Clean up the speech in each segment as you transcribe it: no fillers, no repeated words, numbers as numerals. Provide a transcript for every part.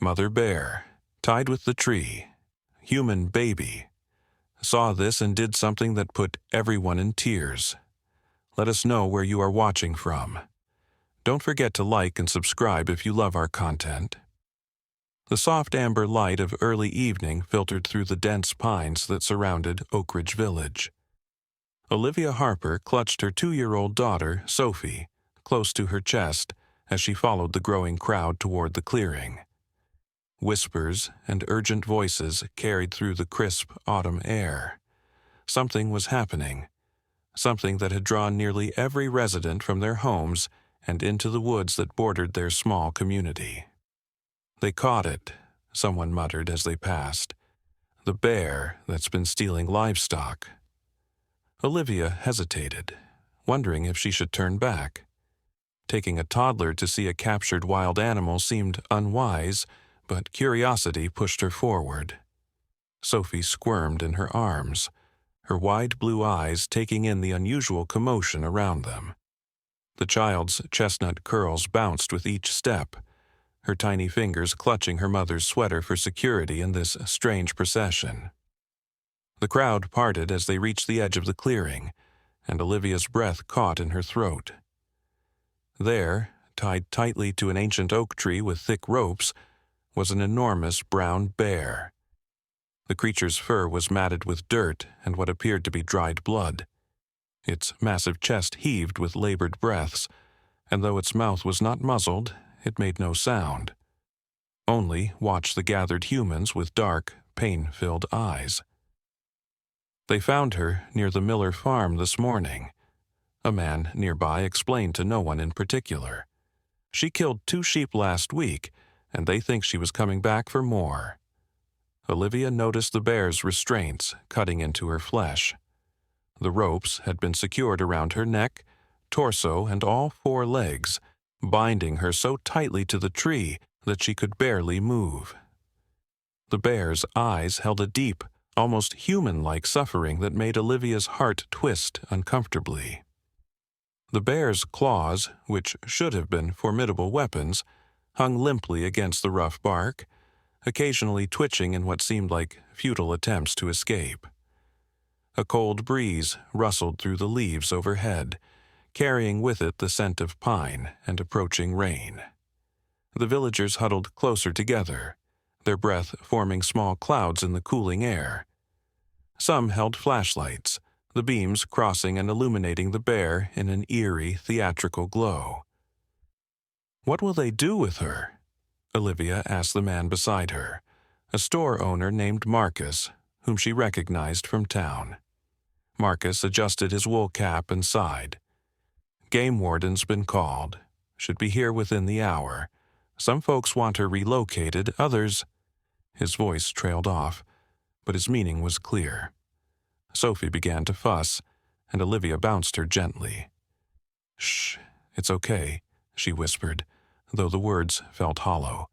Mother bear, tied with the tree, human baby, saw this and did something that put everyone in tears. Let us know where you are watching from. Don't forget to like and subscribe if you love our content. The soft amber light of early evening filtered through the dense pines that surrounded Oakridge village. Olivia Harper clutched her 2-year-old daughter, Sophie, close to her chest as she followed the growing crowd toward the clearing. Whispers and urgent voices carried through the crisp autumn air. Something was happening, something that had drawn nearly every resident from their homes and into the woods that bordered their small community. "They caught it," someone muttered as they passed. "The bear that's been stealing livestock." Olivia hesitated, wondering if she should turn back. Taking a toddler to see a captured wild animal seemed unwise, but curiosity pushed her forward. Sophie squirmed in her arms, her wide blue eyes taking in the unusual commotion around them. The child's chestnut curls bounced with each step, her tiny fingers clutching her mother's sweater for security in this strange procession. The crowd parted as they reached the edge of the clearing, and Olivia's breath caught in her throat. There, tied tightly to an ancient oak tree with thick ropes, was an enormous brown bear. The creature's fur was matted with dirt and what appeared to be dried blood. Its massive chest heaved with labored breaths, and though its mouth was not muzzled, it made no sound. Only watched the gathered humans with dark, pain-filled eyes. They found her near the Miller farm this morning. A man nearby explained to no one in particular. She killed 2 sheep last week, and they think she was coming back for more. Olivia noticed the bear's restraints cutting into her flesh. The ropes had been secured around her neck, torso, and all 4 legs, binding her so tightly to the tree that she could barely move. The bear's eyes held a deep, almost human-like suffering that made Olivia's heart twist uncomfortably. The bear's claws, which should have been formidable weapons, hung limply against the rough bark, occasionally twitching in what seemed like futile attempts to escape. A cold breeze rustled through the leaves overhead, carrying with it the scent of pine and approaching rain. The villagers huddled closer together, their breath forming small clouds in the cooling air. Some held flashlights, the beams crossing and illuminating the bear in an eerie, theatrical glow. "What will they do with her?" Olivia asked the man beside her, a store owner named Marcus, whom she recognized from town. Marcus adjusted his wool cap and sighed. "Game warden's been called. Should be here within the hour. Some folks want her relocated, others—" His voice trailed off, but his meaning was clear. Sophie began to fuss, and Olivia bounced her gently. "Shh, it's okay," she whispered, though the words felt hollow.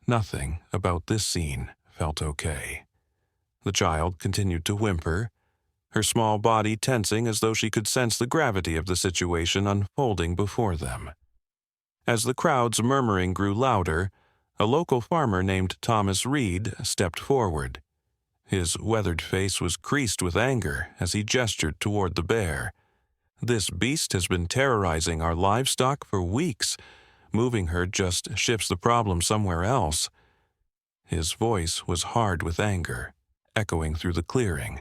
Nothing about this scene felt okay. The child continued to whimper, her small body tensing as though she could sense the gravity of the situation unfolding before them. As the crowd's murmuring grew louder, a local farmer named Thomas Reed stepped forward. His weathered face was creased with anger as he gestured toward the bear. "This beast has been terrorizing our livestock for weeks. Moving her just shifts the problem somewhere else." His voice was hard with anger, echoing through the clearing.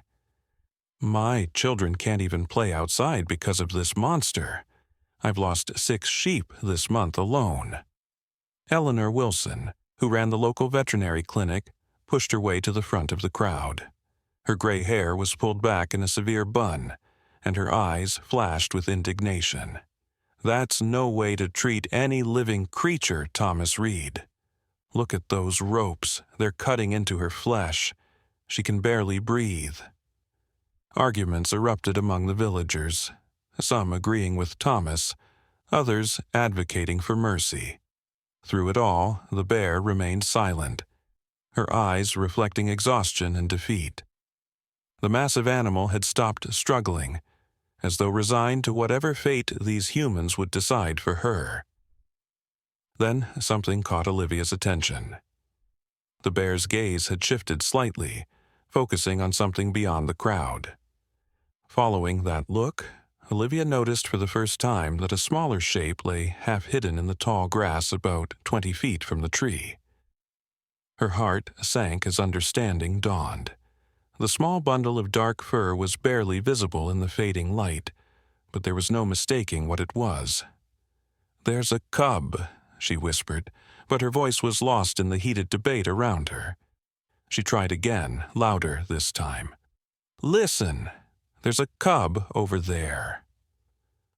"My children can't even play outside because of this monster. I've lost 6 sheep this month alone." Eleanor Wilson, who ran the local veterinary clinic, pushed her way to the front of the crowd. Her gray hair was pulled back in a severe bun, and her eyes flashed with indignation. "That's no way to treat any living creature, Thomas Reed. Look at those ropes. They're cutting into her flesh. She can barely breathe." Arguments erupted among the villagers, some agreeing with Thomas, others advocating for mercy. Through it all, the bear remained silent, her eyes reflecting exhaustion and defeat. The massive animal had stopped struggling, as though resigned to whatever fate these humans would decide for her. Then something caught Olivia's attention. The bear's gaze had shifted slightly, focusing on something beyond the crowd. Following that look, Olivia noticed for the first time that a smaller shape lay half hidden in the tall grass about 20 feet from the tree. Her heart sank as understanding dawned. The small bundle of dark fur was barely visible in the fading light, but there was no mistaking what it was. "There's a cub," she whispered, but her voice was lost in the heated debate around her. She tried again, louder this time. "Listen! There's a cub over there."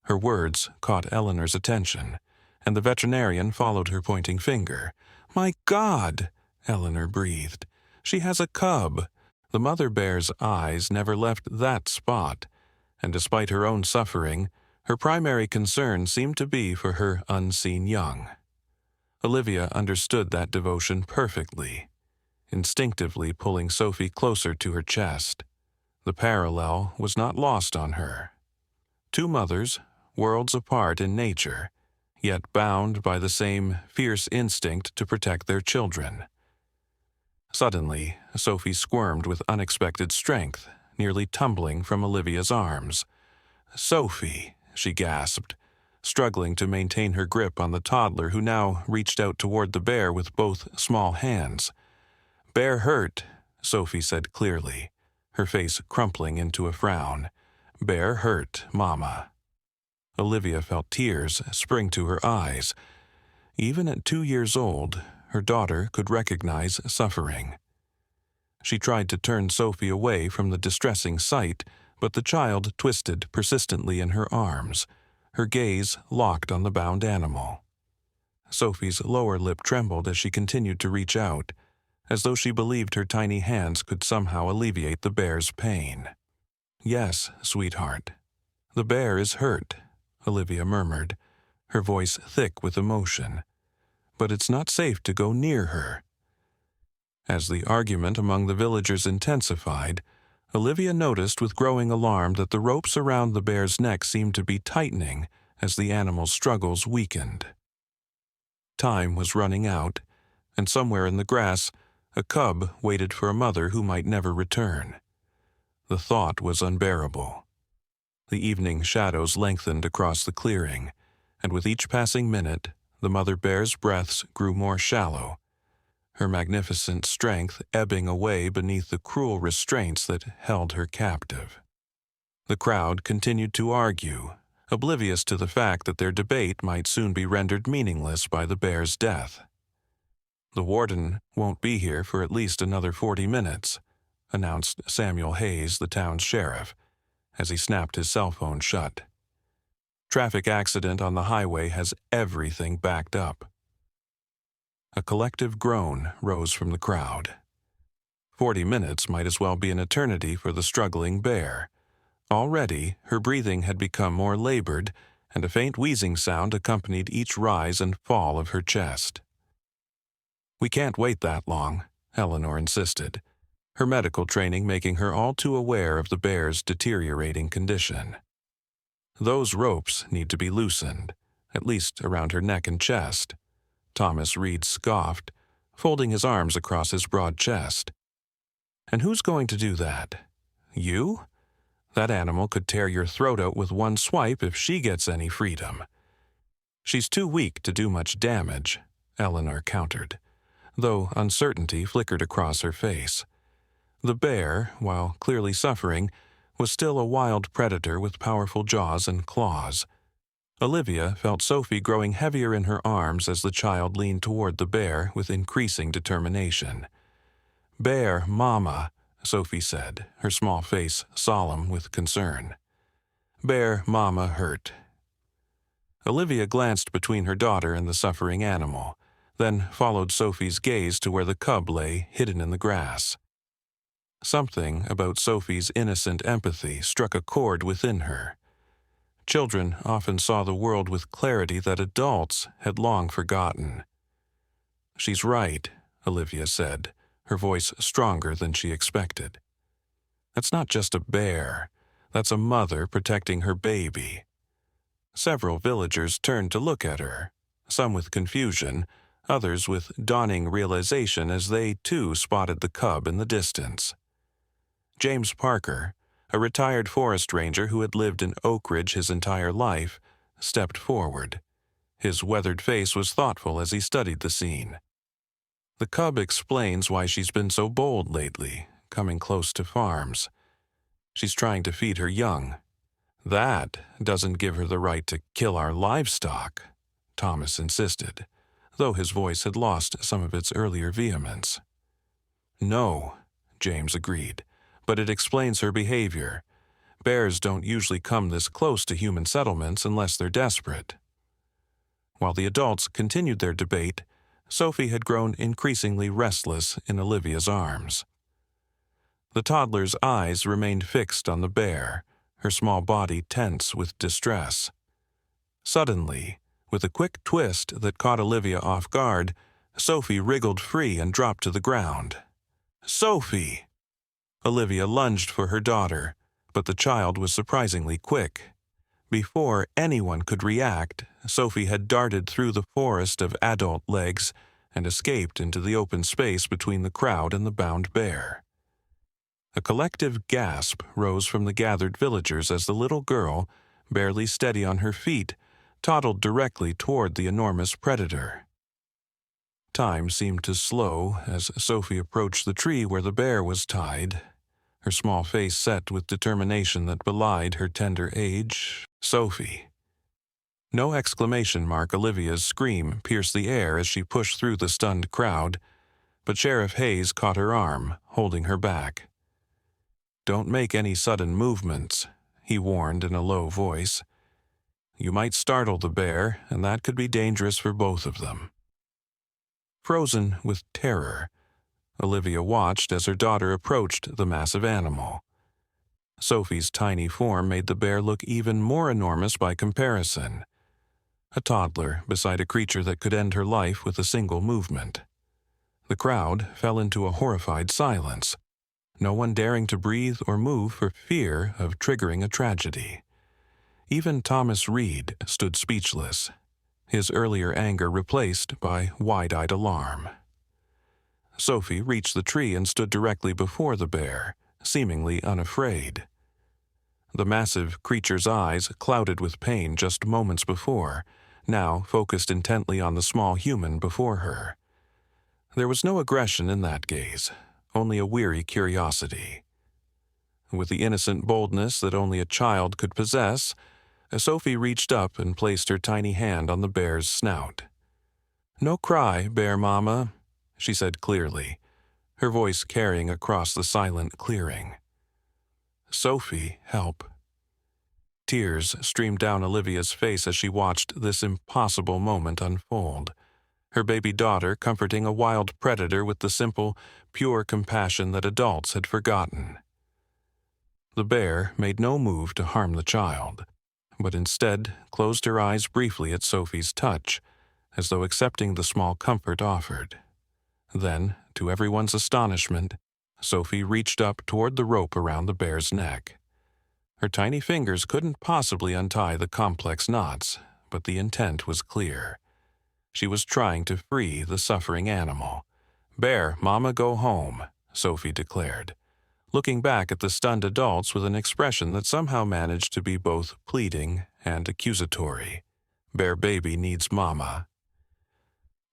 Her words caught Eleanor's attention, and the veterinarian followed her pointing finger. "My God!" Eleanor breathed. "She has a cub." The mother bear's eyes never left that spot, and despite her own suffering, her primary concern seemed to be for her unseen young. Olivia understood that devotion perfectly, instinctively pulling Sophie closer to her chest. The parallel was not lost on her. Two mothers, worlds apart in nature, yet bound by the same fierce instinct to protect their children. Suddenly, Sophie squirmed with unexpected strength, nearly tumbling from Olivia's arms. "Sophie," she gasped, struggling to maintain her grip on the toddler who now reached out toward the bear with both small hands. "Bear hurt," Sophie said clearly, her face crumpling into a frown. "Bear hurt, Mama." Olivia felt tears spring to her eyes. Even at 2 years old, her daughter could recognize suffering. She tried to turn Sophie away from the distressing sight, but the child twisted persistently in her arms, her gaze locked on the bound animal. Sophie's lower lip trembled as she continued to reach out, as though she believed her tiny hands could somehow alleviate the bear's pain. "Yes, sweetheart. The bear is hurt," Olivia murmured, her voice thick with emotion. "But it's not safe to go near her." As the argument among the villagers intensified, Olivia noticed with growing alarm that the ropes around the bear's neck seemed to be tightening as the animal's struggles weakened. Time was running out, and somewhere in the grass, a cub waited for a mother who might never return. The thought was unbearable. The evening shadows lengthened across the clearing, and with each passing minute, the mother bear's breaths grew more shallow, her magnificent strength ebbing away beneath the cruel restraints that held her captive. The crowd continued to argue, oblivious to the fact that their debate might soon be rendered meaningless by the bear's death. "The warden won't be here for at least another 40 minutes, announced Samuel Hayes, the town's sheriff, as he snapped his cell phone shut. "Traffic accident on the highway has everything backed up." A collective groan rose from the crowd. 40 minutes might as well be an eternity for the struggling bear. Already, her breathing had become more labored, and a faint wheezing sound accompanied each rise and fall of her chest. "We can't wait that long," Eleanor insisted, her medical training making her all too aware of the bear's deteriorating condition. "Those ropes need to be loosened, at least around her neck and chest," Thomas Reed scoffed, folding his arms across his broad chest. "And who's going to do that? You? That animal could tear your throat out with one swipe if she gets any freedom." "She's too weak to do much damage," Eleanor countered, though uncertainty flickered across her face. The bear, while clearly suffering, was still a wild predator with powerful jaws and claws. Olivia felt Sophie growing heavier in her arms as the child leaned toward the bear with increasing determination. "Bear, Mama," Sophie said, her small face solemn with concern. "Bear, Mama hurt." Olivia glanced between her daughter and the suffering animal, then followed Sophie's gaze to where the cub lay hidden in the grass. Something about Sophie's innocent empathy struck a chord within her. Children often saw the world with clarity that adults had long forgotten. "She's right," Olivia said, her voice stronger than she expected. "That's not just a bear. That's a mother protecting her baby." Several villagers turned to look at her, some with confusion, others with dawning realization as they, too, spotted the cub in the distance. James Parker, a retired forest ranger who had lived in Oakridge his entire life, stepped forward. His weathered face was thoughtful as he studied the scene. The cub explains why she's been so bold lately, coming close to farms. She's trying to feed her young. That doesn't give her the right to kill our livestock, Thomas insisted, though his voice had lost some of its earlier vehemence. No, James agreed, but it explains her behavior. Bears don't usually come this close to human settlements unless they're desperate. While the adults continued their debate, Sophie had grown increasingly restless in Olivia's arms. The toddler's eyes remained fixed on the bear, her small body tense with distress. Suddenly, with a quick twist that caught Olivia off guard, Sophie wriggled free and dropped to the ground. "Sophie!" Olivia lunged for her daughter, but the child was surprisingly quick. Before anyone could react, Sophie had darted through the forest of adult legs and escaped into the open space between the crowd and the bound bear. A collective gasp rose from the gathered villagers as the little girl, barely steady on her feet, toddled directly toward the enormous predator. Time seemed to slow as Sophie approached the tree where the bear was tied, her small face set with determination that belied her tender age. "Sophie!" No exclamation mark Olivia's scream pierced the air as she pushed through the stunned crowd, but Sheriff Hayes caught her arm, holding her back. "Don't make any sudden movements," he warned in a low voice. "You might startle the bear, and that could be dangerous for both of them." Frozen with terror, Olivia watched as her daughter approached the massive animal. Sophie's tiny form made the bear look even more enormous by comparison. A toddler beside a creature that could end her life with a single movement. The crowd fell into a horrified silence, no one daring to breathe or move for fear of triggering a tragedy. Even Thomas Reed stood speechless, his earlier anger replaced by wide-eyed alarm. Sophie reached the tree and stood directly before the bear, seemingly unafraid. The massive creature's eyes, clouded with pain just moments before, now focused intently on the small human before her. There was no aggression in that gaze, only a weary curiosity. With the innocent boldness that only a child could possess, Sophie reached up and placed her tiny hand on the bear's snout. "No cry, bear mama," she said clearly, her voice carrying across the silent clearing. "Sophie, help." Tears streamed down Olivia's face as she watched this impossible moment unfold, her baby daughter comforting a wild predator with the simple, pure compassion that adults had forgotten. The bear made no move to harm the child, but instead closed her eyes briefly at Sophie's touch, as though accepting the small comfort offered. Then, to everyone's astonishment, Sophie reached up toward the rope around the bear's neck. Her tiny fingers couldn't possibly untie the complex knots, but the intent was clear. She was trying to free the suffering animal. "Bear, mama, go home," Sophie declared, looking back at the stunned adults with an expression that somehow managed to be both pleading and accusatory. "Bear baby needs mama."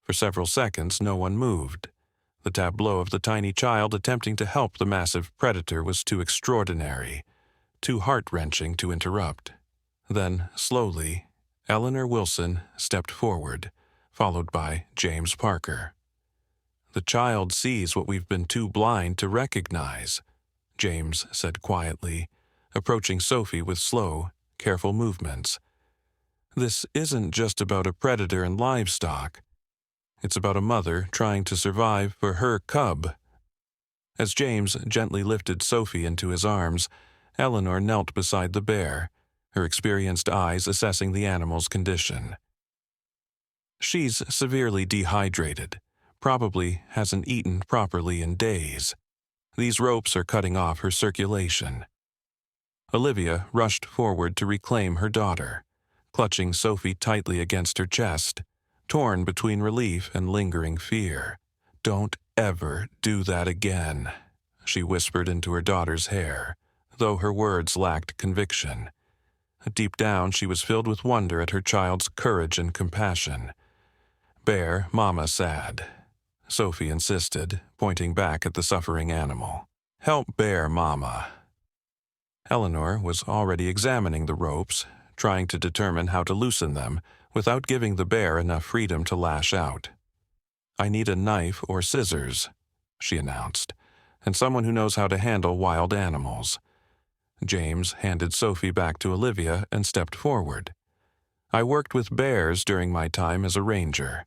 For several seconds, no one moved. The tableau of the tiny child attempting to help the massive predator was too extraordinary, too heart-wrenching to interrupt. Then, slowly, Eleanor Wilson stepped forward, followed by James Parker. "The child sees what we've been too blind to recognize," James said quietly, approaching Sophie with slow, careful movements. "This isn't just about a predator and livestock. It's about a mother trying to survive for her cub." As James gently lifted Sophie into his arms, Eleanor knelt beside the bear, her experienced eyes assessing the animal's condition. "She's severely dehydrated, probably hasn't eaten properly in days. These ropes are cutting off her circulation." Olivia rushed forward to reclaim her daughter, clutching Sophie tightly against her chest, torn between relief and lingering fear. "Don't ever do that again," she whispered into her daughter's hair, though her words lacked conviction. Deep down, she was filled with wonder at her child's courage and compassion. "Bear Mama sad," Sophie insisted, pointing back at the suffering animal. "Help Bear Mama." Eleanor was already examining the ropes, trying to determine how to loosen them without giving the bear enough freedom to lash out. "I need a knife or scissors," she announced, "and someone who knows how to handle wild animals." James handed Sophie back to Olivia and stepped forward. "I worked with bears during my time as a ranger.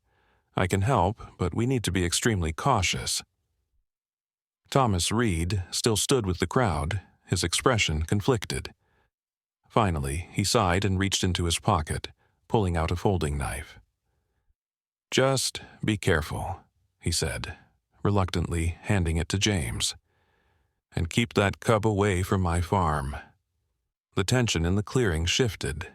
I can help, but we need to be extremely cautious." Thomas Reed still stood with the crowd, his expression conflicted. Finally, he sighed and reached into his pocket, pulling out a folding knife. "Just be careful," he said, reluctantly handing it to James. "And keep that cub away from my farm." The tension in the clearing shifted.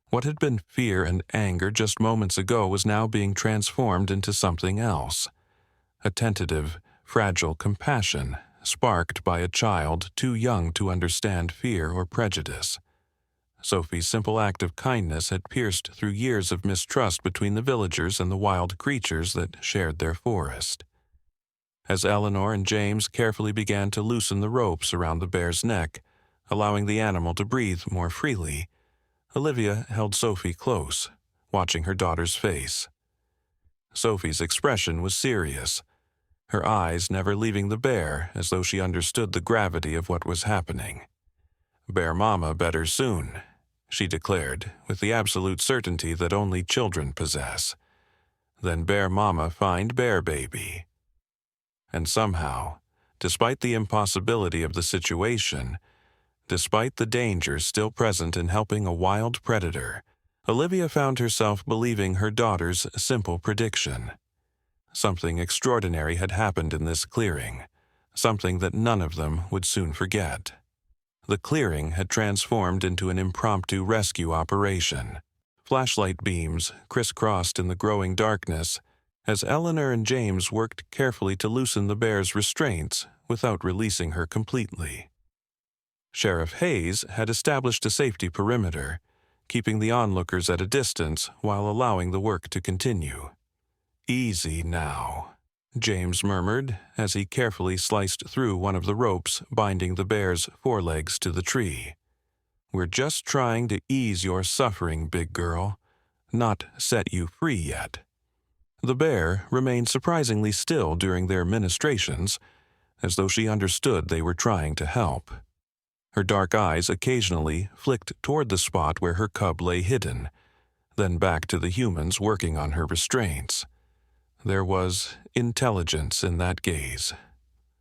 What had been fear and anger just moments ago was now being transformed into something else. A tentative, fragile compassion sparked by a child too young to understand fear or prejudice. Sophie's simple act of kindness had pierced through years of mistrust between the villagers and the wild creatures that shared their forest. As Eleanor and James carefully began to loosen the ropes around the bear's neck, allowing the animal to breathe more freely, Olivia held Sophie close, watching her daughter's face. Sophie's expression was serious, her eyes never leaving the bear as though she understood the gravity of what was happening. "Bear Mama better soon," she declared, with the absolute certainty that only children possess. "Then Bear Mama find Bear Baby." And somehow, despite the impossibility of the situation, despite the danger still present in helping a wild predator, Olivia found herself believing her daughter's simple prediction. Something extraordinary had happened in this clearing, something that none of them would soon forget. The clearing had transformed into an impromptu rescue operation. Flashlight beams crisscrossed in the growing darkness as Eleanor and James worked carefully to loosen the bear's restraints without releasing her completely. Sheriff Hayes had established a safety perimeter, keeping the onlookers at a distance while allowing the work to continue. "Easy now," James murmured as he carefully sliced through one of the ropes binding the bear's forelegs to the tree. "We're just trying to ease your suffering, big girl, not set you free yet." The bear remained surprisingly still during their ministrations, as though she understood they were trying to help. Her dark eyes occasionally flicked toward the spot where her cub lay hidden, then back to the humans working on her restraints. There was intelligence in that gaze,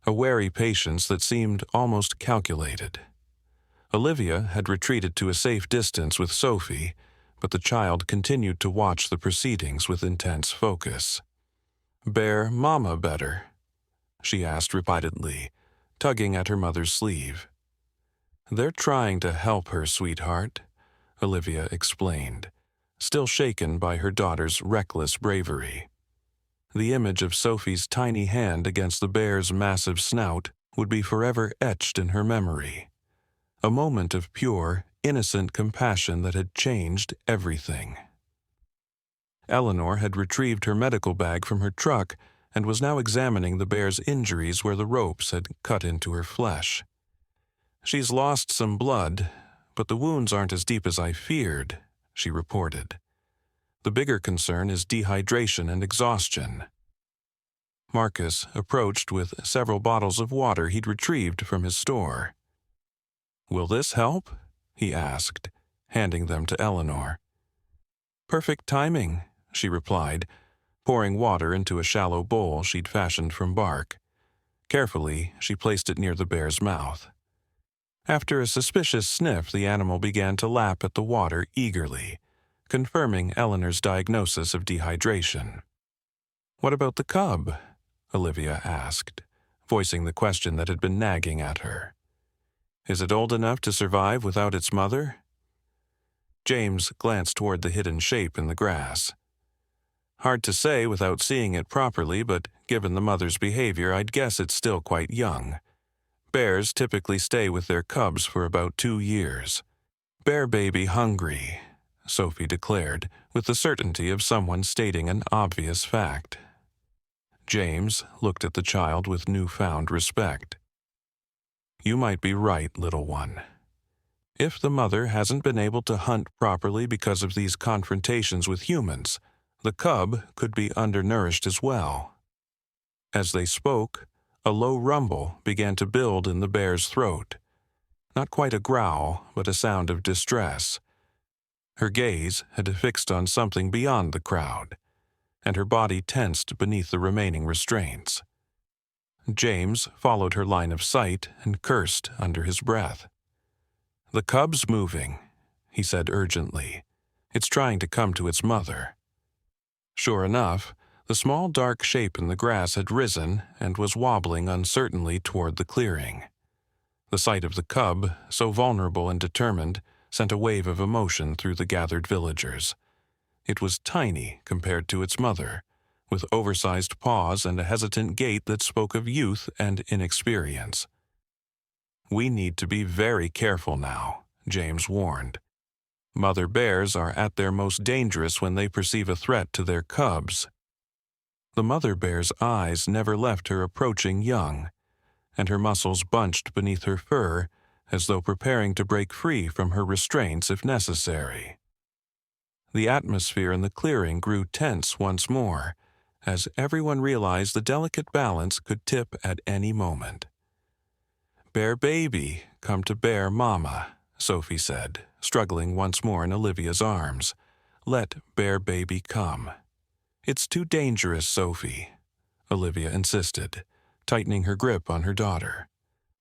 a wary patience that seemed almost calculated. Olivia had retreated to a safe distance with Sophie, but the child continued to watch the proceedings with intense focus. "Bear Mama better?" she asked repeatedly, tugging at her mother's sleeve. "They're trying to help her, sweetheart," Olivia explained, still shaken by her daughter's reckless bravery. The image of Sophie's tiny hand against the bear's massive snout would be forever etched in her memory. A moment of pure, innocent compassion that had changed everything. Eleanor had retrieved her medical bag from her truck and was now examining the bear's injuries where the ropes had cut into her flesh. "She's lost some blood, but the wounds aren't as deep as I feared," she reported. "The bigger concern is dehydration and exhaustion." Marcus approached with several bottles of water he'd retrieved from his store. "Will this help?" he asked, handing them to Eleanor. "Perfect timing," she replied, pouring water into a shallow bowl she'd fashioned from bark. Carefully, she placed it near the bear's mouth. After a suspicious sniff, the animal began to lap at the water eagerly, confirming Eleanor's diagnosis of dehydration. "What about the cub?" Olivia asked, voicing the question that had been nagging at her. "Is it old enough to survive without its mother?" James glanced toward the hidden shape in the grass. Hard to say without seeing it properly, but given the mother's behavior, I'd guess it's still quite young. Bears typically stay with their cubs for about 2 years. Bear baby hungry, Sophie declared, with the certainty of someone stating an obvious fact. James looked at the child with newfound respect. You might be right, little one. If the mother hasn't been able to hunt properly because of these confrontations with humans, the cub could be undernourished as well. As they spoke, a low rumble began to build in the bear's throat. Not quite a growl, but a sound of distress. Her gaze had fixed on something beyond the crowd, and her body tensed beneath the remaining restraints. James followed her line of sight and cursed under his breath. "The cub's moving," he said urgently. "It's trying to come to its mother." Sure enough, the small dark shape in the grass had risen and was wobbling uncertainly toward the clearing. The sight of the cub, so vulnerable and determined, sent a wave of emotion through the gathered villagers. It was tiny compared to its mother, with oversized paws and a hesitant gait that spoke of youth and inexperience. "We need to be very careful now," James warned. "Mother bears are at their most dangerous when they perceive a threat to their cubs." The mother bear's eyes never left her approaching young, and her muscles bunched beneath her fur as though preparing to break free from her restraints if necessary. The atmosphere in the clearing grew tense once more, as everyone realized the delicate balance could tip at any moment. "Bear baby, come to bear mama," Sophie said, struggling once more in Olivia's arms. "Let bear baby come." "It's too dangerous, Sophie," Olivia insisted, tightening her grip on her daughter.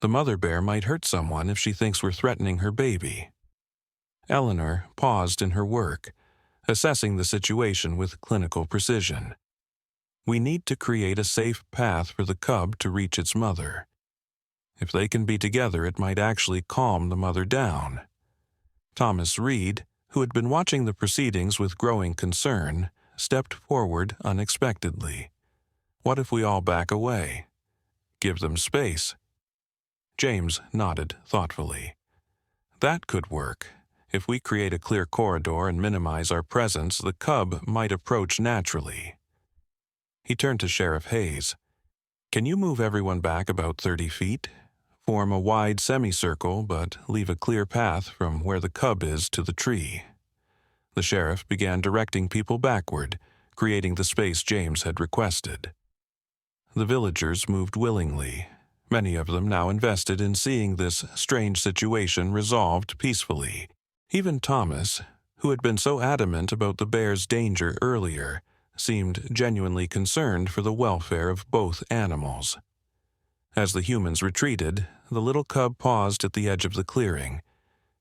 "The mother bear might hurt someone if she thinks we're threatening her baby." Eleanor paused in her work, assessing the situation with clinical precision. "We need to create a safe path for the cub to reach its mother. If they can be together, it might actually calm the mother down." Thomas Reed, who had been watching the proceedings with growing concern, stepped forward unexpectedly. "What if we all back away? Give them space?" James nodded thoughtfully. "That could work. If we create a clear corridor and minimize our presence, the cub might approach naturally." He turned to Sheriff Hayes. "Can you move everyone back about 30 feet? Form a wide semicircle, but leave a clear path from where the cub is to the tree." The sheriff began directing people backward, creating the space James had requested. The villagers moved willingly, many of them now invested in seeing this strange situation resolved peacefully. Even Thomas, who had been so adamant about the bear's danger earlier, seemed genuinely concerned for the welfare of both animals. As the humans retreated, the little cub paused at the edge of the clearing,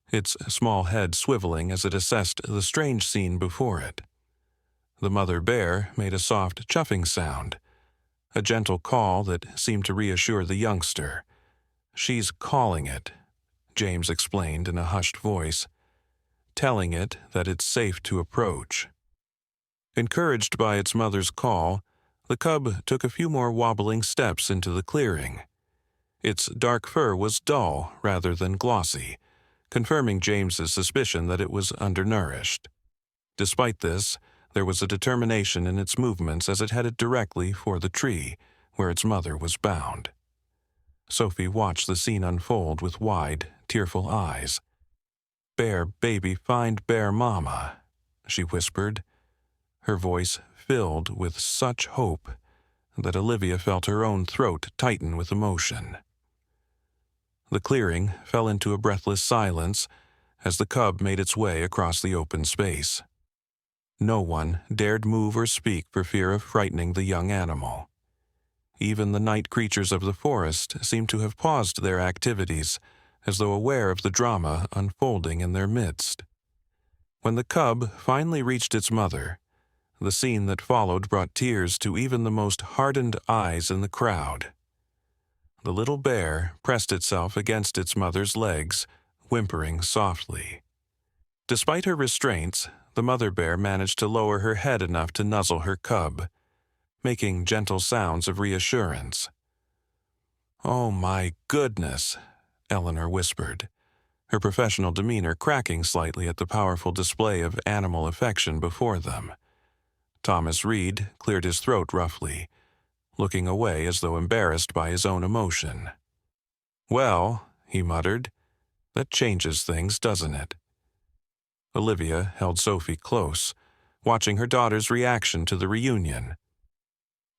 its small head swiveling as it assessed the strange scene before it. The mother bear made a soft chuffing sound, a gentle call that seemed to reassure the youngster. "She's calling it," James explained in a hushed voice, "telling it that it's safe to approach." Encouraged by its mother's call, the cub took a few more wobbling steps into the clearing. Its dark fur was dull rather than glossy, confirming James's suspicion that it was undernourished. Despite this, there was a determination in its movements as it headed directly for the tree where its mother was bound. Sophie watched the scene unfold with wide, tearful eyes. "Bear baby find bear mama," she whispered, her voice filled with such hope that Olivia felt her own throat tighten with emotion. The clearing fell into a breathless silence as the cub made its way across the open space. No one dared move or speak for fear of frightening the young animal. Even the night creatures of the forest seemed to have paused their activities, as though aware of the drama unfolding in their midst. When the cub finally reached its mother, the scene that followed brought tears to even the most hardened eyes in the crowd. The little bear pressed itself against its mother's legs, whimpering softly. Despite her restraints, the mother bear managed to lower her head enough to nuzzle her cub, making gentle sounds of reassurance. "Oh my goodness," Eleanor whispered, her professional demeanor cracking slightly at the powerful display of animal affection before them. Thomas Reed cleared his throat roughly, looking away as though embarrassed by his own emotion. "Well," he muttered, "that changes things, doesn't it?" Olivia held Sophie close, watching her daughter's reaction to the reunion.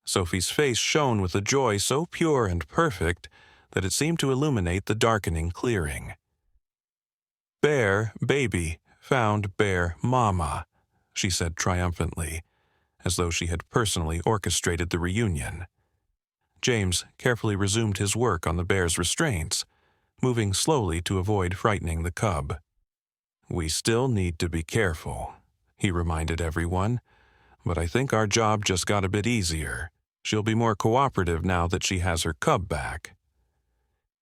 Sophie's face shone with a joy so pure and perfect that it seemed to illuminate the darkening clearing. "Bear baby found bear mama," she said triumphantly, as though she had personally orchestrated the reunion. James carefully resumed his work on the bear's restraints, moving slowly to avoid frightening the cub. "We still need to be careful," he reminded everyone, "but I think our job just got a bit easier. She'll be more cooperative now that she has her cub back."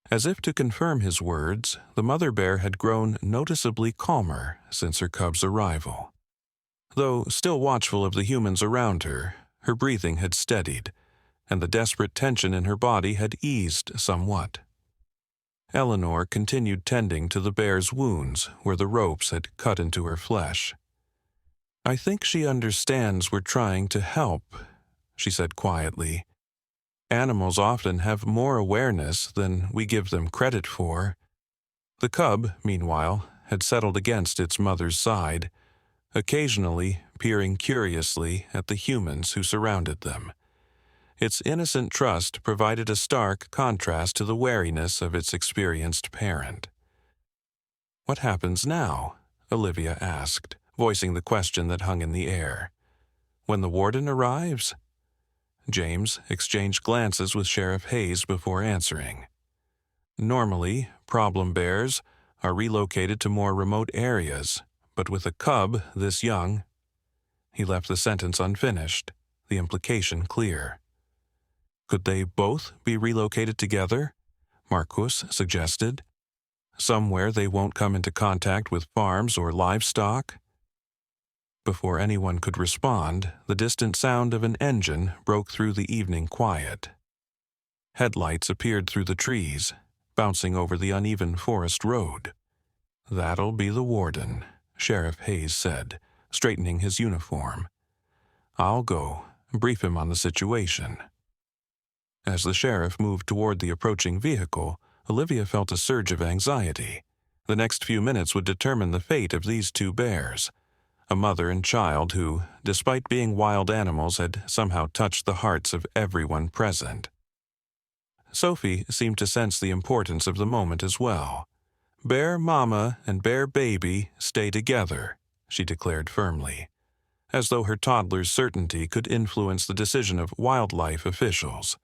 As if to confirm his words, the mother bear had grown noticeably calmer since her cub's arrival. Though still watchful of the humans around her, her breathing had steadied, and the desperate tension in her body had eased somewhat. Eleanor continued tending to the bear's wounds where the ropes had cut into her flesh. "I think she understands we're trying to help," she said quietly. "Animals often have more awareness than we give them credit for." The cub, meanwhile, had settled against its mother's side, occasionally peering curiously at the humans who surrounded them. Its innocent trust provided a stark contrast to the wariness of its experienced parent. "What happens now?" Olivia asked, voicing the question that hung in the air. "When the warden arrives?" James exchanged glances with Sheriff Hayes before answering. "Normally, problem bears are relocated to more remote areas, but with a cub this young—" He left the sentence unfinished, the implication clear. "Could they both be relocated together?" Marcus suggested. "Somewhere they won't come into contact with farms or livestock?" Before anyone could respond, the distant sound of an engine broke through the evening quiet. Headlights appeared through the trees, bouncing over the uneven forest road. "That'll be the warden," Sheriff Hayes said, straightening his uniform. "I'll go, brief him on the situation." As the sheriff moved toward the approaching vehicle, Olivia felt a surge of anxiety. The next few minutes would determine the fate of these two bears, a mother and child who, despite being wild animals, had somehow touched the hearts of everyone present. Sophie seemed to sense the importance of the moment as well. "Bear mama and bear baby stay together," she declared firmly, as though her toddler's certainty could influence the decision of wildlife officials.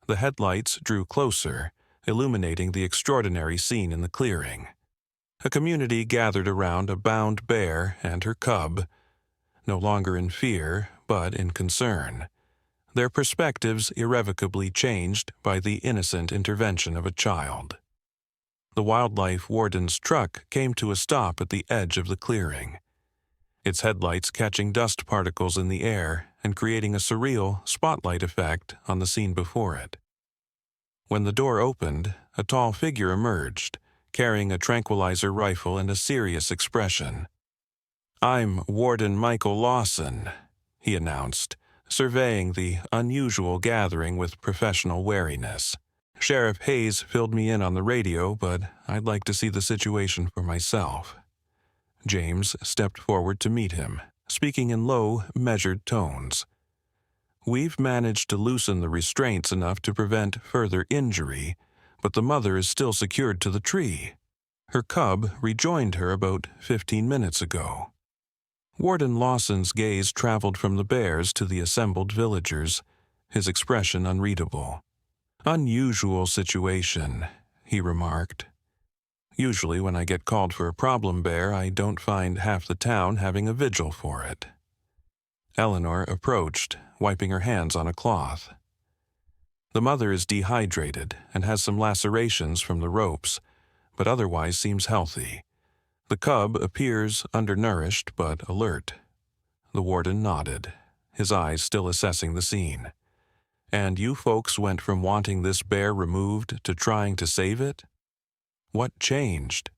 The headlights drew closer, illuminating the extraordinary scene in the clearing. A community gathered around a bound bear and her cub, no longer in fear, but in concern, their perspectives irrevocably changed by the innocent intervention of a child. The wildlife warden's truck came to a stop at the edge of the clearing, its headlights catching dust particles in the air and creating a surreal spotlight effect on the scene before it. When the door opened, a tall figure emerged, carrying a tranquilizer rifle and a serious expression. "I'm Warden Michael Lawson," he announced, surveying the unusual gathering with professional wariness. "Sheriff Hayes filled me in on the radio, but I'd like to see the situation for myself." James stepped forward to meet him, speaking in low, measured tones. "We've managed to loosen the restraints enough to prevent further injury, but the mother is still secured to the tree. Her cub rejoined her about 15 minutes ago." Warden Lawson's gaze traveled from the bears to the assembled villagers, his expression unreadable. "Unusual situation," he remarked. "Usually when I get called for a problem bear, I don't find half the town having a vigil for it." Eleanor approached, wiping her hands on a cloth. "The mother is dehydrated and has some lacerations from the ropes, but otherwise seems healthy. The cub appears undernourished but alert. The warden nodded, his eyes still assessing the scene. And you folks went from wanting this bear removed to trying to save it? What changed?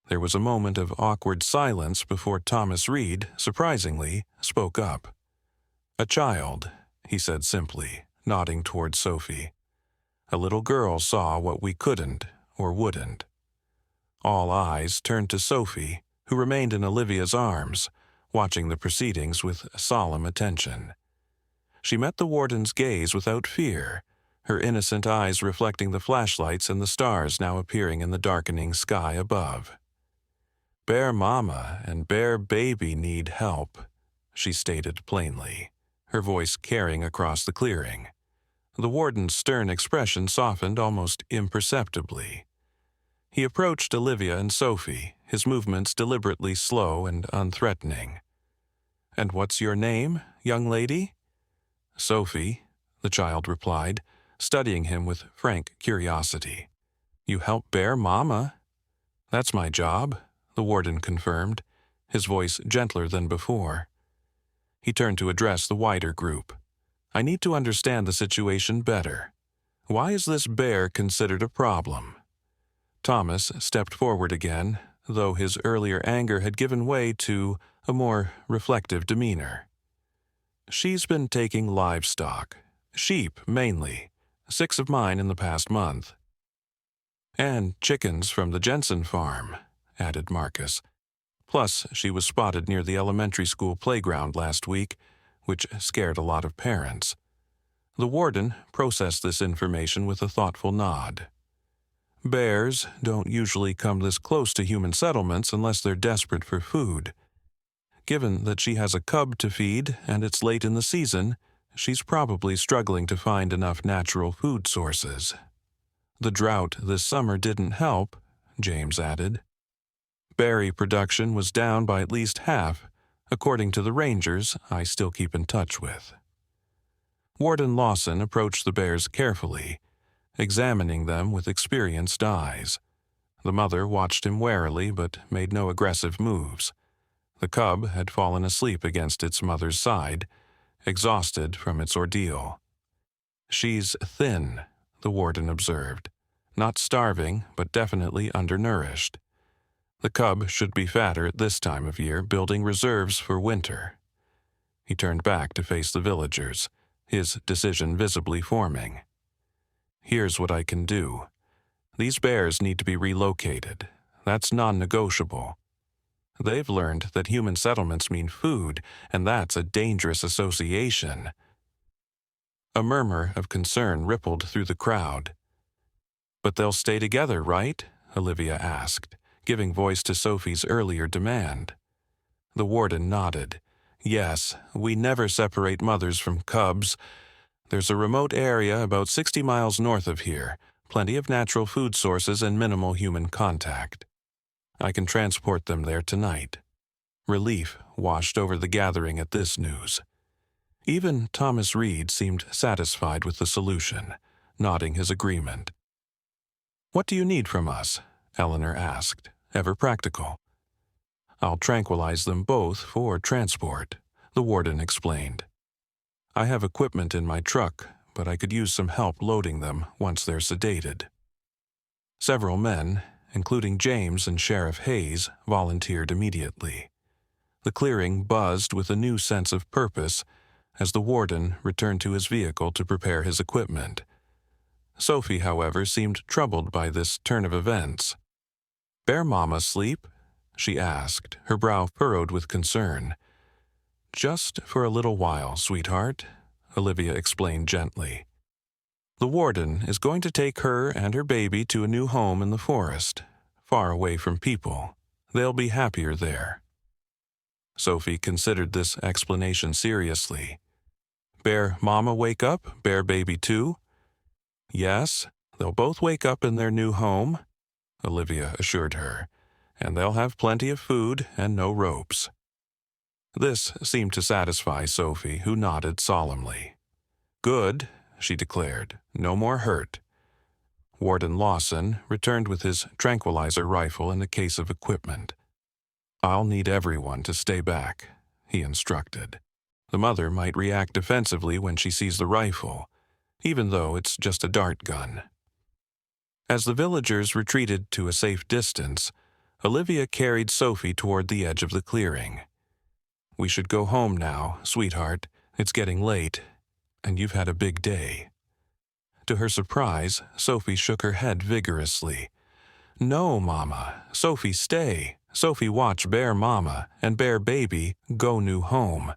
There was a moment of awkward silence before Thomas Reed, surprisingly, spoke up. A child, he said simply, nodding toward Sophie. A little girl saw what we couldn't or wouldn't. All eyes turned to Sophie, who remained in Olivia's arms, watching the proceedings with solemn attention. She met the warden's gaze without fear, her innocent eyes reflecting the flashlights and the stars now appearing in the darkening sky above. "Bear Mama and Bear Baby need help," she stated plainly, her voice carrying across the clearing. The warden's stern expression softened almost imperceptibly. He approached Olivia and Sophie, his movements deliberately slow and unthreatening. "And what's your name, young lady?" "Sophie," the child replied, studying him with frank curiosity. "You help Bear Mama?" "That's my job," the warden confirmed, his voice gentler than before. He turned to address the wider group. "I need to understand the situation better. Why is this bear considered a problem?" Thomas stepped forward again, though his earlier anger had given way to a more reflective demeanor. "She's been taking livestock, sheep mainly, 6 of mine in the past month." "And chickens from the Jensen farm," added Marcus. "Plus, she was spotted near the elementary school playground last week, which scared a lot of parents." The warden processed this information with a thoughtful nod. "Bears don't usually come this close to human settlements unless they're desperate for food. Given that she has a cub to feed and it's late in the season, she's probably struggling to find enough natural food sources. The drought this summer didn't help," James added. "Berry production was down by at least half, according to the rangers I still keep in touch with." Warden Lawson approached the bears carefully, examining them with experienced eyes. The mother watched him warily but made no aggressive moves. The cub had fallen asleep against its mother's side, exhausted from its ordeal. "She's thin," the warden observed. "Not starving, but definitely undernourished. The cub should be fatter at this time of year, building reserves for winter." He turned back to face the villagers, his decision visibly forming. "Here's what I can do. These bears need to be relocated. That's non-negotiable. They've learned that human settlements mean food, and that's a dangerous association." A murmur of concern rippled through the crowd. "But they'll stay together, right?" Olivia asked, giving voice to Sophie's earlier demand. The warden nodded. "Yes, we never separate mothers from cubs. There's a remote area about 60 miles north of here, plenty of natural food sources and minimal human contact. I can transport them there tonight." Relief washed over the gathering at this news. Even Thomas Reed seemed satisfied with the solution, nodding his agreement. "What do you need from us?" Eleanor asked, ever practical. "I'll tranquilize them both for transport," the warden explained. "I have equipment in my truck, but I could use some help loading them once they're sedated." Several men, including James and Sheriff Hayes, volunteered immediately. The clearing buzzed with a new sense of purpose as the warden returned to his vehicle to prepare his equipment. Sophie, however, seemed troubled by this turn of events. "Bear Mama sleep?" she asked, her brow furrowed with concern. "Just for a little while, sweetheart," Olivia explained gently. "The warden is going to take her and her baby to a new home in the forest, far away from people. They'll be happier there." Sophie considered this explanation seriously. "Bear Mama wake up, Bear Baby too?" "Yes, they'll both wake up in their new home," Olivia assured her, "and they'll have plenty of food and no ropes." This seemed to satisfy Sophie, who nodded solemnly. "Good," she declared. "No more hurt." Warden Lawson returned with his tranquilizer rifle and a case of equipment. "I'll need everyone to stay back," he instructed. "The mother might react defensively when she sees the rifle, even though it's just a dart gun." As the villagers retreated to a safe distance, Olivia carried Sophie toward the edge of the clearing. "We should go home now, sweetheart. It's getting late, and you've had a big day." To her surprise, Sophie shook her head vigorously. "No, Mama. Sophie, stay. Sophie, watch Bear Mama and Bear Baby go new home."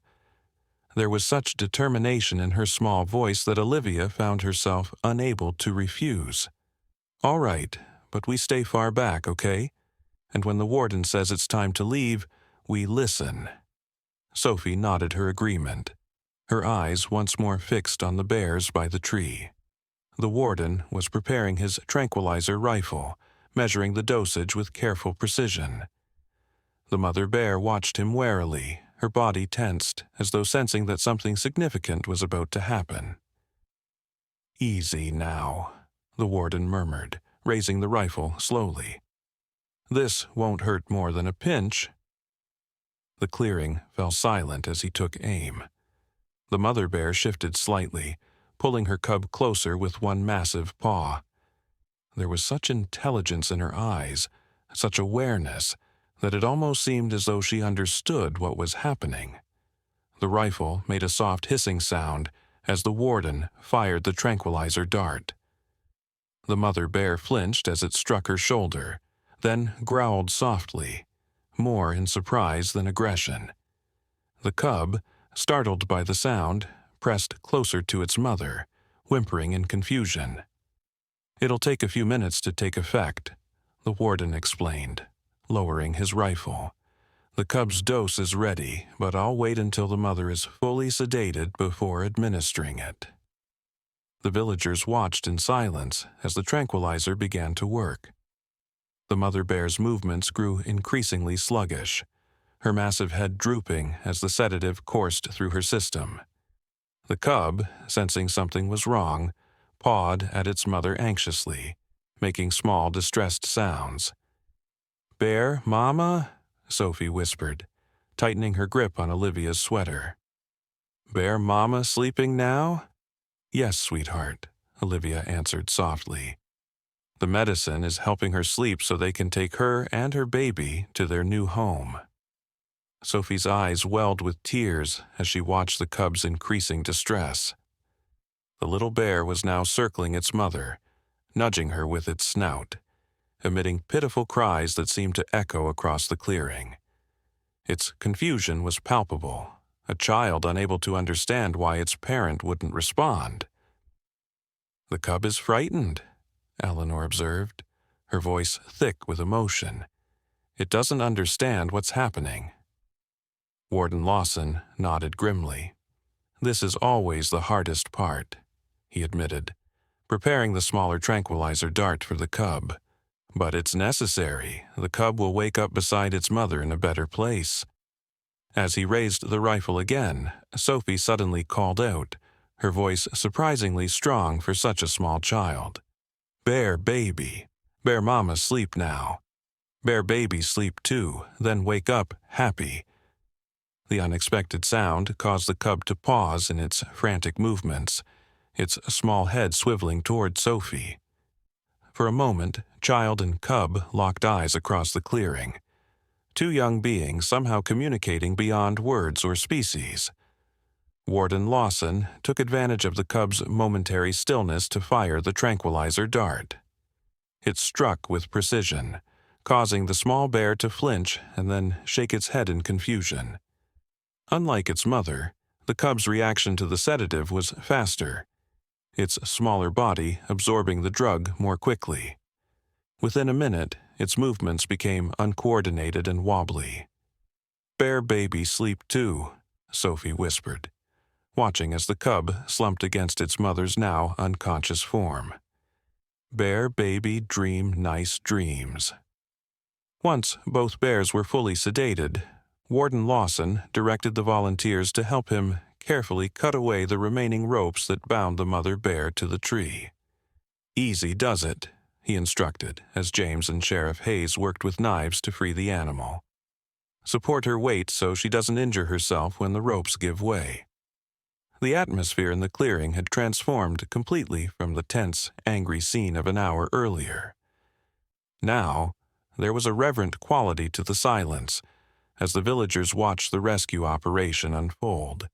There was such determination in her small voice that Olivia found herself unable to refuse. "All right, but we stay far back, okay? And when the warden says it's time to leave, we listen." Sophie nodded her agreement, her eyes once more fixed on the bears by the tree. The warden was preparing his tranquilizer rifle, measuring the dosage with careful precision. The mother bear watched him warily, her body tensed, as though sensing that something significant was about to happen. "Easy now," the warden murmured, raising the rifle slowly. "This won't hurt more than a pinch." The clearing fell silent as he took aim. The mother bear shifted slightly, pulling her cub closer with one massive paw. There was such intelligence in her eyes, such awareness, that it almost seemed as though she understood what was happening. The rifle made a soft hissing sound as the warden fired the tranquilizer dart. The mother bear flinched as it struck her shoulder, then growled softly, more in surprise than aggression. The cub, startled by the sound, pressed closer to its mother, whimpering in confusion. "It'll take a few minutes to take effect," the warden explained, lowering his rifle. "The cub's dose is ready, but I'll wait until the mother is fully sedated before administering it." The villagers watched in silence as the tranquilizer began to work. The mother bear's movements grew increasingly sluggish, her massive head drooping as the sedative coursed through her system. The cub, sensing something was wrong, pawed at its mother anxiously, making small, distressed sounds. "Bear, Mama?" Sophie whispered, tightening her grip on Olivia's sweater. "Bear Mama sleeping now?" "Yes, sweetheart," Olivia answered softly. "The medicine is helping her sleep so they can take her and her baby to their new home." Sophie's eyes welled with tears as she watched the cub's increasing distress. The little bear was now circling its mother, nudging her with its snout, emitting pitiful cries that seemed to echo across the clearing. Its confusion was palpable, a child unable to understand why its parent wouldn't respond. "The cub is frightened," Eleanor observed, her voice thick with emotion. "It doesn't understand what's happening." Warden Lawson nodded grimly. "This is always the hardest part," he admitted, preparing the smaller tranquilizer dart for the cub. "But it's necessary. The cub will wake up beside its mother in a better place." As he raised the rifle again, Sophie suddenly called out, her voice surprisingly strong for such a small child. "Bear Baby. Bear Mama sleep now. Bear Baby sleep too, then wake up happy." The unexpected sound caused the cub to pause in its frantic movements, its small head swiveling toward Sophie. For a moment, child and cub locked eyes across the clearing, two young beings somehow communicating beyond words or species. Warden Lawson took advantage of the cub's momentary stillness to fire the tranquilizer dart. It struck with precision, causing the small bear to flinch and then shake its head in confusion. Unlike its mother, the cub's reaction to the sedative was faster, its smaller body absorbing the drug more quickly. Within a minute, its movements became uncoordinated and wobbly. "Bear Baby sleep too," Sophie whispered, watching as the cub slumped against its mother's now unconscious form. "Bear Baby dream nice dreams." Once both bears were fully sedated, Warden Lawson directed the volunteers to help him carefully cut away the remaining ropes that bound the mother bear to the tree. Easy does it, he instructed as James and Sheriff Hayes worked with knives to free the animal. Support her weight so she doesn't injure herself when the ropes give way. The atmosphere in the clearing had transformed completely from the tense, angry scene of an hour earlier. Now, there was a reverent quality to the silence as the villagers watched the rescue operation unfold.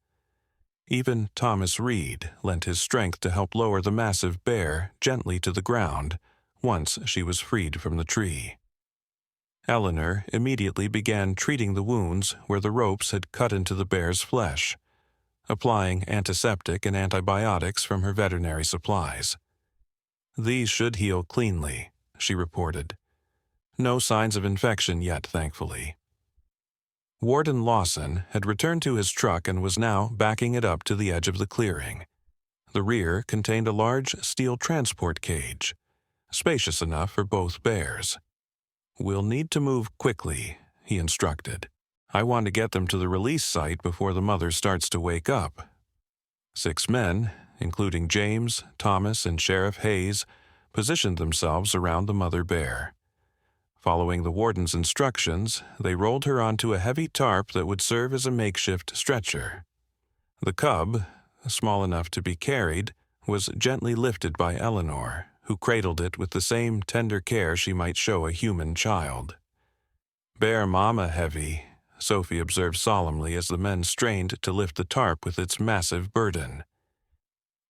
Even Thomas Reed lent his strength to help lower the massive bear gently to the ground once she was freed from the tree. Eleanor immediately began treating the wounds where the ropes had cut into the bear's flesh, applying antiseptic and antibiotics from her veterinary supplies. "These should heal cleanly," she reported. "No signs of infection yet, thankfully." Warden Lawson had returned to his truck and was now backing it up to the edge of the clearing. The rear contained a large steel transport cage, spacious enough for both bears. "We'll need to move quickly," he instructed. "I want to get them to the release site before the mother starts to wake up." 6 men, including James, Thomas, and Sheriff Hayes, positioned themselves around the mother bear. Following the warden's instructions, they rolled her onto a heavy tarp that would serve as a makeshift stretcher. The cub, small enough to be carried, was gently lifted by Eleanor, who cradled it with the same tender care she might show a human child. "Bear mama heavy," Sophie observed solemnly as the men strained to lift the tarp with its massive burden.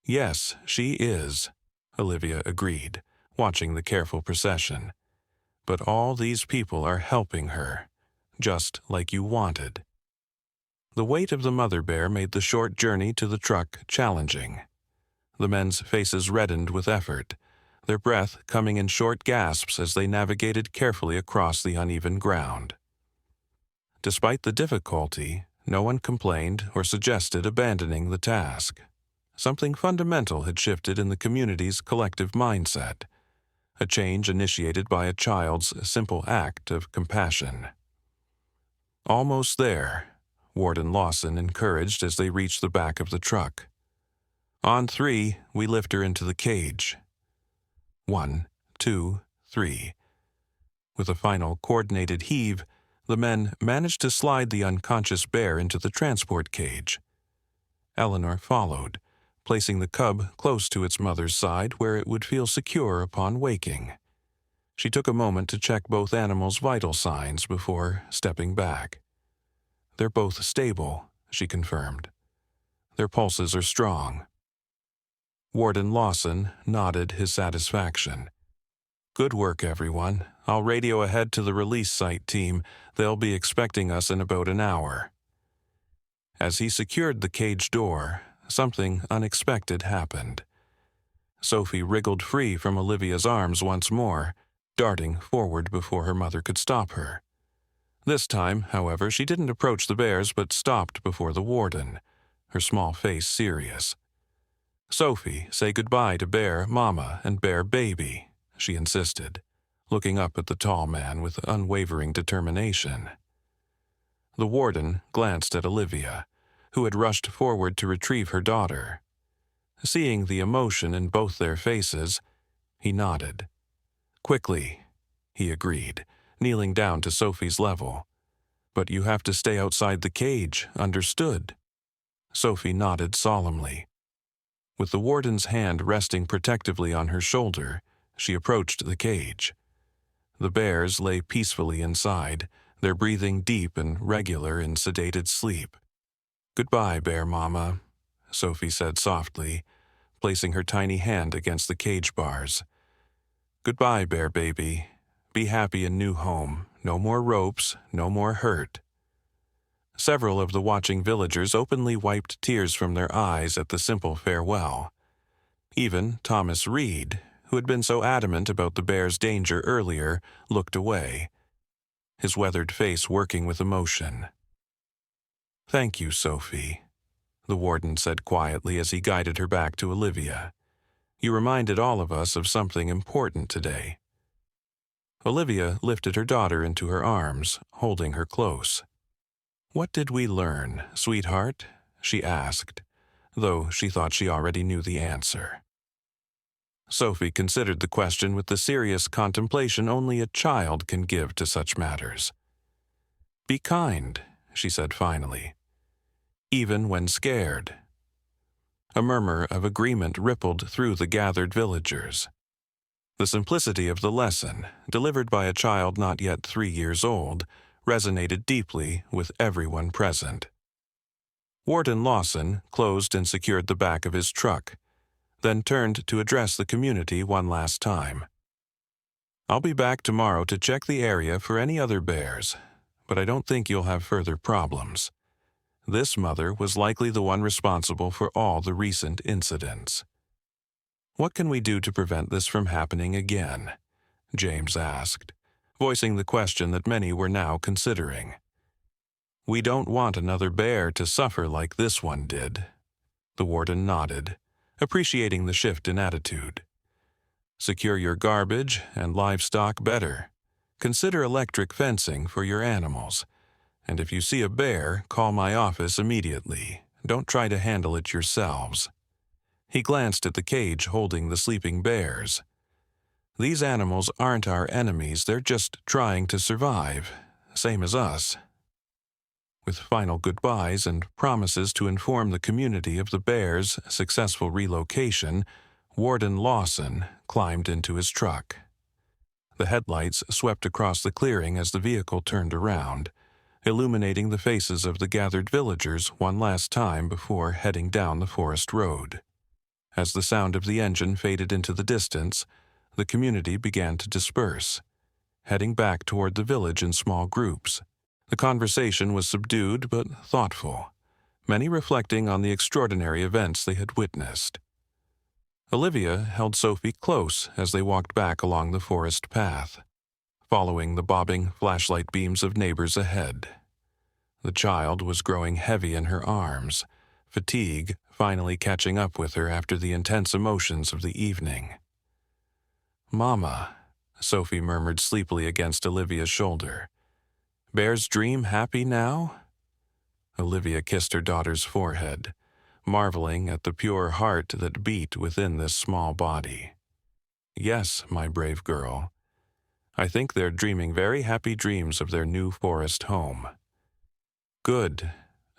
"Yes, she is," Olivia agreed, watching the careful procession. "But all these people are helping her, just like you wanted." The weight of the mother bear made the short journey to the truck challenging. The men's faces reddened with effort, their breath coming in short gasps as they navigated carefully across the uneven ground. Despite the difficulty, no one complained or suggested abandoning the task. Something fundamental had shifted in the community's collective mindset, a change initiated by a child's simple act of compassion. "Almost there," Warden Lawson encouraged as they reached the back of the truck. "On 3, we lift her into the cage. 1, 2, 3. With a final coordinated heave, the men managed to slide the unconscious bear into the transport cage. Eleanor followed, placing the cub close to its mother's side where it would feel secure upon waking. She took a moment to check both animals' vital signs before stepping back. "They're both stable," she confirmed. "Their pulses are strong." Warden Lawson nodded his satisfaction. "Good work, everyone. I'll radio ahead to the release site team. They'll be expecting us in about an hour." As he secured the cage door, something unexpected happened. Sophie wriggled free from Olivia's arms once more, darting forward before her mother could stop her. This time, however, she didn't approach the bears but stopped before the warden, her small face serious. "Sophie, say goodbye to Bear Mama and Bear Baby," she insisted, looking up at the tall man with unwavering determination. The warden glanced at Olivia, who had rushed forward to retrieve her daughter. Seeing the emotion in both their faces, he nodded. "Quickly," he agreed, kneeling down to Sophie's level. "But you have to stay outside the cage, understood?" Sophie nodded solemnly. With the warden's hand resting protectively on her shoulder, she approached the cage. The bears lay peacefully inside, their breathing deep and regular in sedated sleep. "Goodbye, Bear Mama," Sophie said softly, placing her tiny hand against the cage bars. "Goodbye, Bear Baby. Be happy in new home. No more ropes, no more hurt." Several of the watching villagers openly wiped tears from their eyes at the simple farewell. Even Thomas Reed, who had been so adamant about the bear's danger earlier, looked away, his weathered face working with emotion. "Thank you, Sophie," the warden said quietly as he guided her back to Olivia. "You reminded all of us of something important today." Olivia lifted her daughter into her arms, holding her close. "What did we learn, sweetheart?" she asked, though she thought she already knew the answer. Sophie considered the question with the serious contemplation only a child can give to such matters. "Be kind," she said finally, "even when scared." A murmur of agreement rippled through the gathered villagers. The simplicity of the lesson, delivered by a child not yet 3 years old, resonated deeply with everyone present. Warden Lawson closed and secured the back of his truck, then turned to address the community one last time. "I'll be back tomorrow to check the area for any other bears, but I don't think you'll have further problems. This mother was likely the one responsible for all the recent incidents." "What can we do to prevent this from happening again?" James asked, voicing the question that many were now considering. "We don't want another bear to suffer like this one did." The warden nodded, appreciating the shift in attitude. "Secure your garbage and livestock better. Consider electric fencing for your animals. And if you see a bear, call my office immediately. Don't try to handle it yourselves." He glanced at the cage holding the sleeping bears. "These animals aren't our enemies, they're just trying to survive, same as us." With final goodbyes and promises to inform the community of the bears' successful relocation, Warden Lawson climbed into his truck. The headlights swept across the clearing as the vehicle turned around, illuminating the faces of the gathered villagers one last time before heading down the forest road. As the sound of the engine faded into the distance, the community began to disperse, heading back toward the village in small groups. The conversation was subdued but thoughtful, many reflecting on the extraordinary events they had witnessed. Olivia held Sophie close as they walked back along the forest path, following the bobbing flashlight beams of neighbors ahead. The child was growing heavy in her arms, fatigue finally catching up with her after the intense emotions of the evening. "Mama," Sophie murmured sleepily against Olivia's shoulder. "Bear's dream happy now?" Olivia kissed her daughter's forehead, marveling at the pure heart that beat within this small body. "Yes, my brave girl. I think they're dreaming very happy dreams of their new forest home." "Good,"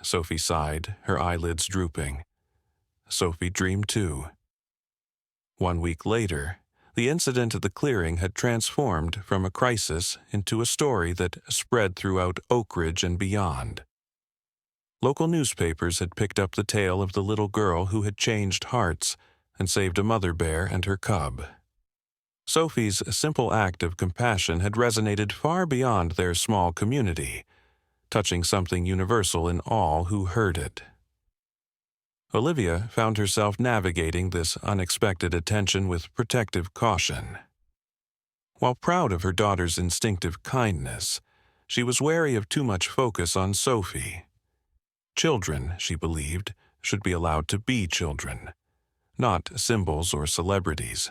Sophie sighed, her eyelids drooping. Sophie dreamed too. 1 week later, the incident at the clearing had transformed from a crisis into a story that spread throughout Oakridge and beyond. Local newspapers had picked up the tale of the little girl who had changed hearts and saved a mother bear and her cub. Sophie's simple act of compassion had resonated far beyond their small community, touching something universal in all who heard it. Olivia found herself navigating this unexpected attention with protective caution. While proud of her daughter's instinctive kindness, she was wary of too much focus on Sophie. Children, she believed, should be allowed to be children, not symbols or celebrities.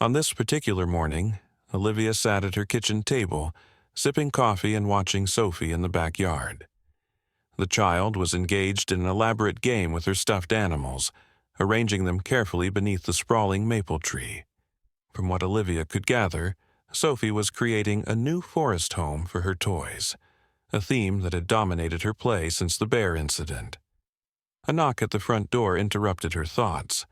On this particular morning, Olivia sat at her kitchen table, sipping coffee and watching Sophie in the backyard. The child was engaged in an elaborate game with her stuffed animals, arranging them carefully beneath the sprawling maple tree. From what Olivia could gather, Sophie was creating a new forest home for her toys, a theme that had dominated her play since the bear incident. A knock at the front door interrupted her thoughts.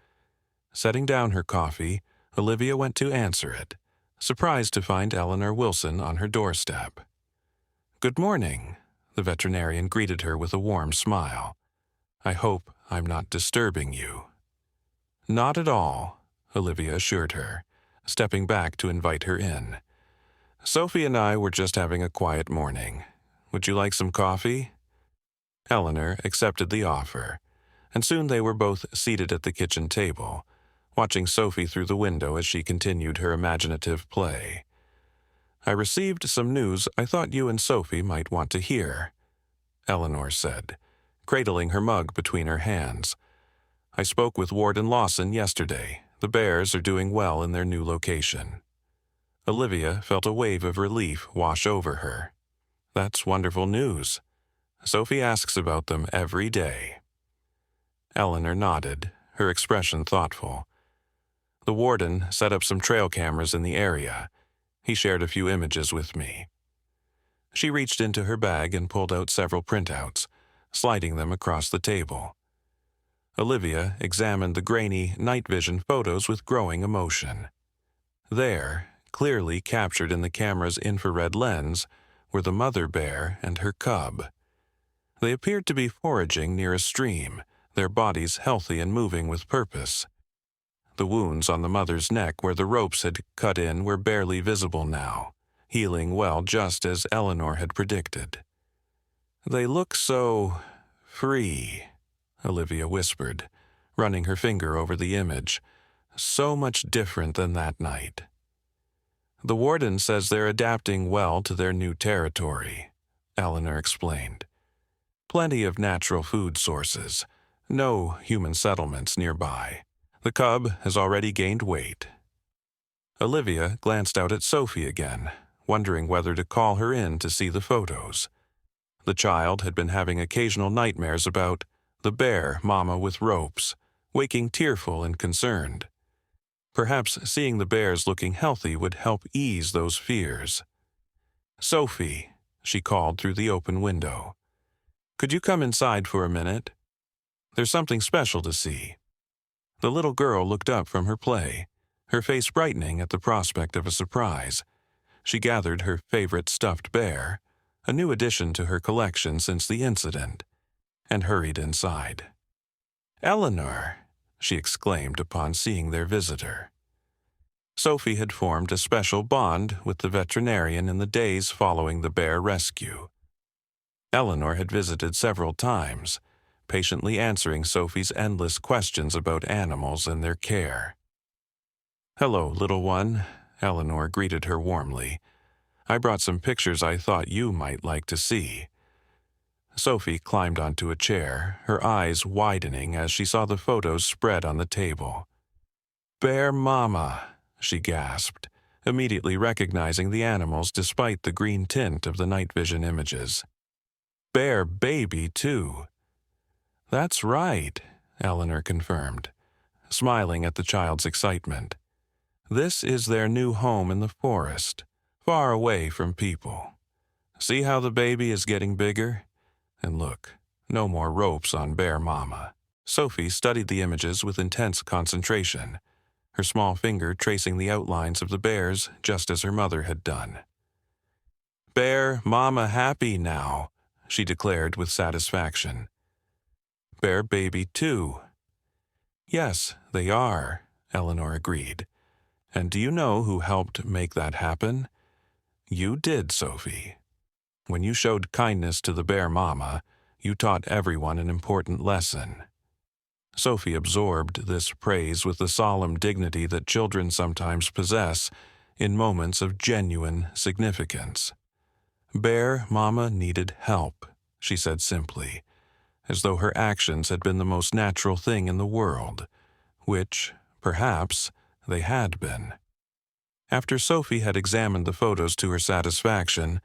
Setting down her coffee, Olivia went to answer it, surprised to find Eleanor Wilson on her doorstep. "Good morning," the veterinarian greeted her with a warm smile. "I hope I'm not disturbing you." "Not at all," Olivia assured her, stepping back to invite her in. "Sophie and I were just having a quiet morning. Would you like some coffee?" Eleanor accepted the offer, and soon they were both seated at the kitchen table, watching Sophie through the window as she continued her imaginative play. "I received some news I thought you and Sophie might want to hear," Eleanor said, cradling her mug between her hands. "I spoke with Warden Lawson yesterday. The bears are doing well in their new location." Olivia felt a wave of relief wash over her. "That's wonderful news. Sophie asks about them every day." Eleanor nodded, her expression thoughtful. The warden set up some trail cameras in the area. He shared a few images with me. She reached into her bag and pulled out several printouts, sliding them across the table. Olivia examined the grainy night vision photos with growing emotion. There, clearly captured in the camera's infrared lens, were the mother bear and her cub. They appeared to be foraging near a stream, their bodies healthy and moving with purpose. The wounds on the mother's neck where the ropes had cut in were barely visible now, healing well just as Eleanor had predicted. "They look so free," Olivia whispered, running her finger over the image. "So much different than that night." "The warden says they're adapting well to their new territory," Eleanor explained. "Plenty of natural food sources, no human settlements nearby. The cub has already gained weight." Olivia glanced out at Sophie again, wondering whether to call her in to see the photos. The child had been having occasional nightmares about the bear mama with ropes, waking tearful and concerned. Perhaps seeing the bears looking healthy would help ease those fears. "Sophie," she called through the open window. "Could you come inside for a minute? There's something special to see." The little girl looked up from her play, her face brightening at the prospect of a surprise. She gathered her favorite stuffed bear, a new addition to her collection since the incident, and hurried inside. "Eleanor!" she exclaimed upon seeing their visitor. Sophie had formed a special bond with the veterinarian in the days following the bear rescue. Eleanor had visited several times, patiently answering Sophie's endless questions about animals and their care. "Hello, little one," Eleanor greeted her warmly. "I brought some pictures I thought you might like to see." Sophie climbed onto a chair, her eyes widening as she saw the photos spread on the table. "Bear Mama," she gasped, immediately recognizing the animals despite the green tint of the night vision images. "Bear Baby, too." "That's right," Eleanor confirmed, smiling at the child's excitement. "This is their new home in the forest, far away from people. See how the baby is getting bigger? And look, no more ropes on Bear Mama." Sophie studied the images with intense concentration, her small finger tracing the outlines of the bears just as her mother had done. "Bear Mama happy now," she declared with satisfaction. "Bear Baby too." "Yes, they are," Eleanor agreed. "And do you know who helped make that happen? You did, Sophie. When you showed kindness to the Bear Mama, you taught everyone an important lesson." Sophie absorbed this praise with the solemn dignity that children sometimes possess in moments of genuine significance. "Bear Mama needed help," she said simply, as though her actions had been the most natural thing in the world, which, perhaps, they had been. After Sophie had examined the photos to her satisfaction,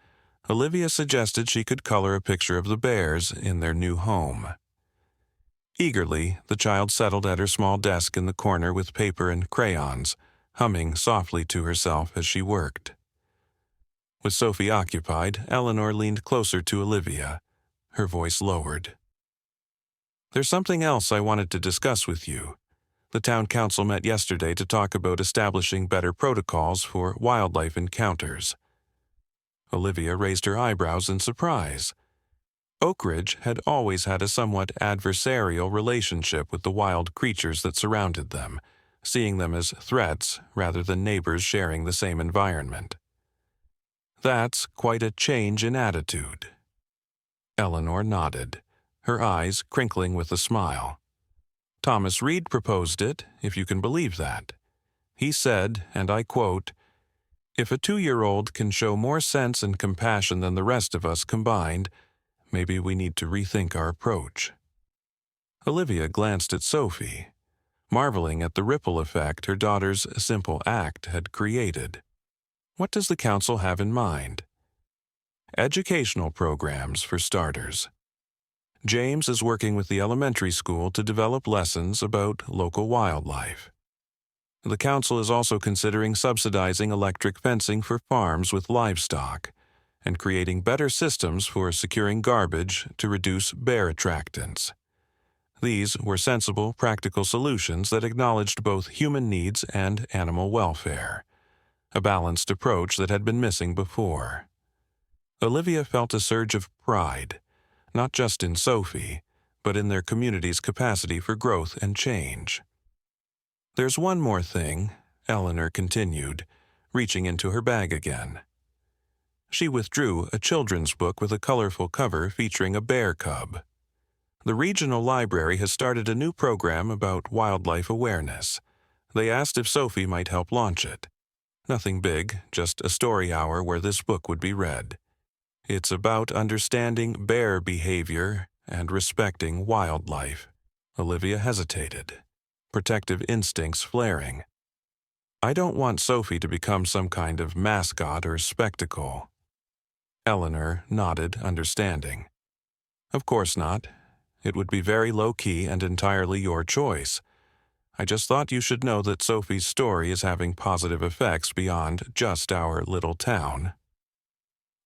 Olivia suggested she could color a picture of the bears in their new home. Eagerly, the child settled at her small desk in the corner with paper and crayons, humming softly to herself as she worked. With Sophie occupied, Eleanor leaned closer to Olivia, her voice lowered. "There's something else I wanted to discuss with you. The town council met yesterday to talk about establishing better protocols for wildlife encounters." Olivia raised her eyebrows in surprise. Oakridge had always had a somewhat adversarial relationship with the wild creatures that surrounded them, seeing them as threats rather than neighbors sharing the same environment. "That's quite a change in attitude." Eleanor nodded, her eyes crinkling with a smile. "Thomas Reed proposed it, if you can believe that. He said, and I quote, 'If a 2-year-old can show more sense and compassion than the rest of us combined, maybe we need to rethink our approach.'" Olivia glanced at Sophie, marveling at the ripple effect her daughter's simple act had created. "What does the council have in mind?" "Educational programs, for starters. James is working with the elementary school to develop lessons about local wildlife." The council is also considering subsidizing electric fencing for farms with livestock and creating better systems for securing garbage to reduce bear attractants. These were sensible, practical solutions that acknowledged both human needs and animal welfare, a balanced approach that had been missing before. Olivia felt a surge of pride, not just in Sophie, but in their community's capacity for growth and change. "There's one more thing," Eleanor continued, reaching into her bag again. She withdrew a children's book with a colorful cover featuring a bear cub. "The regional library has started a new program about wildlife awareness. They asked if Sophie might help launch it. Nothing big, just a story hour where this book would be read. It's about understanding bear behavior and respecting wildlife." Olivia hesitated, protective instincts flaring. "I don't want Sophie to become some kind of mascot or spectacle." Eleanor nodded, understanding. "Of course not. It would be very low-key and entirely your choice. I just thought you should know that Sophie's story is having positive effects beyond just our little town."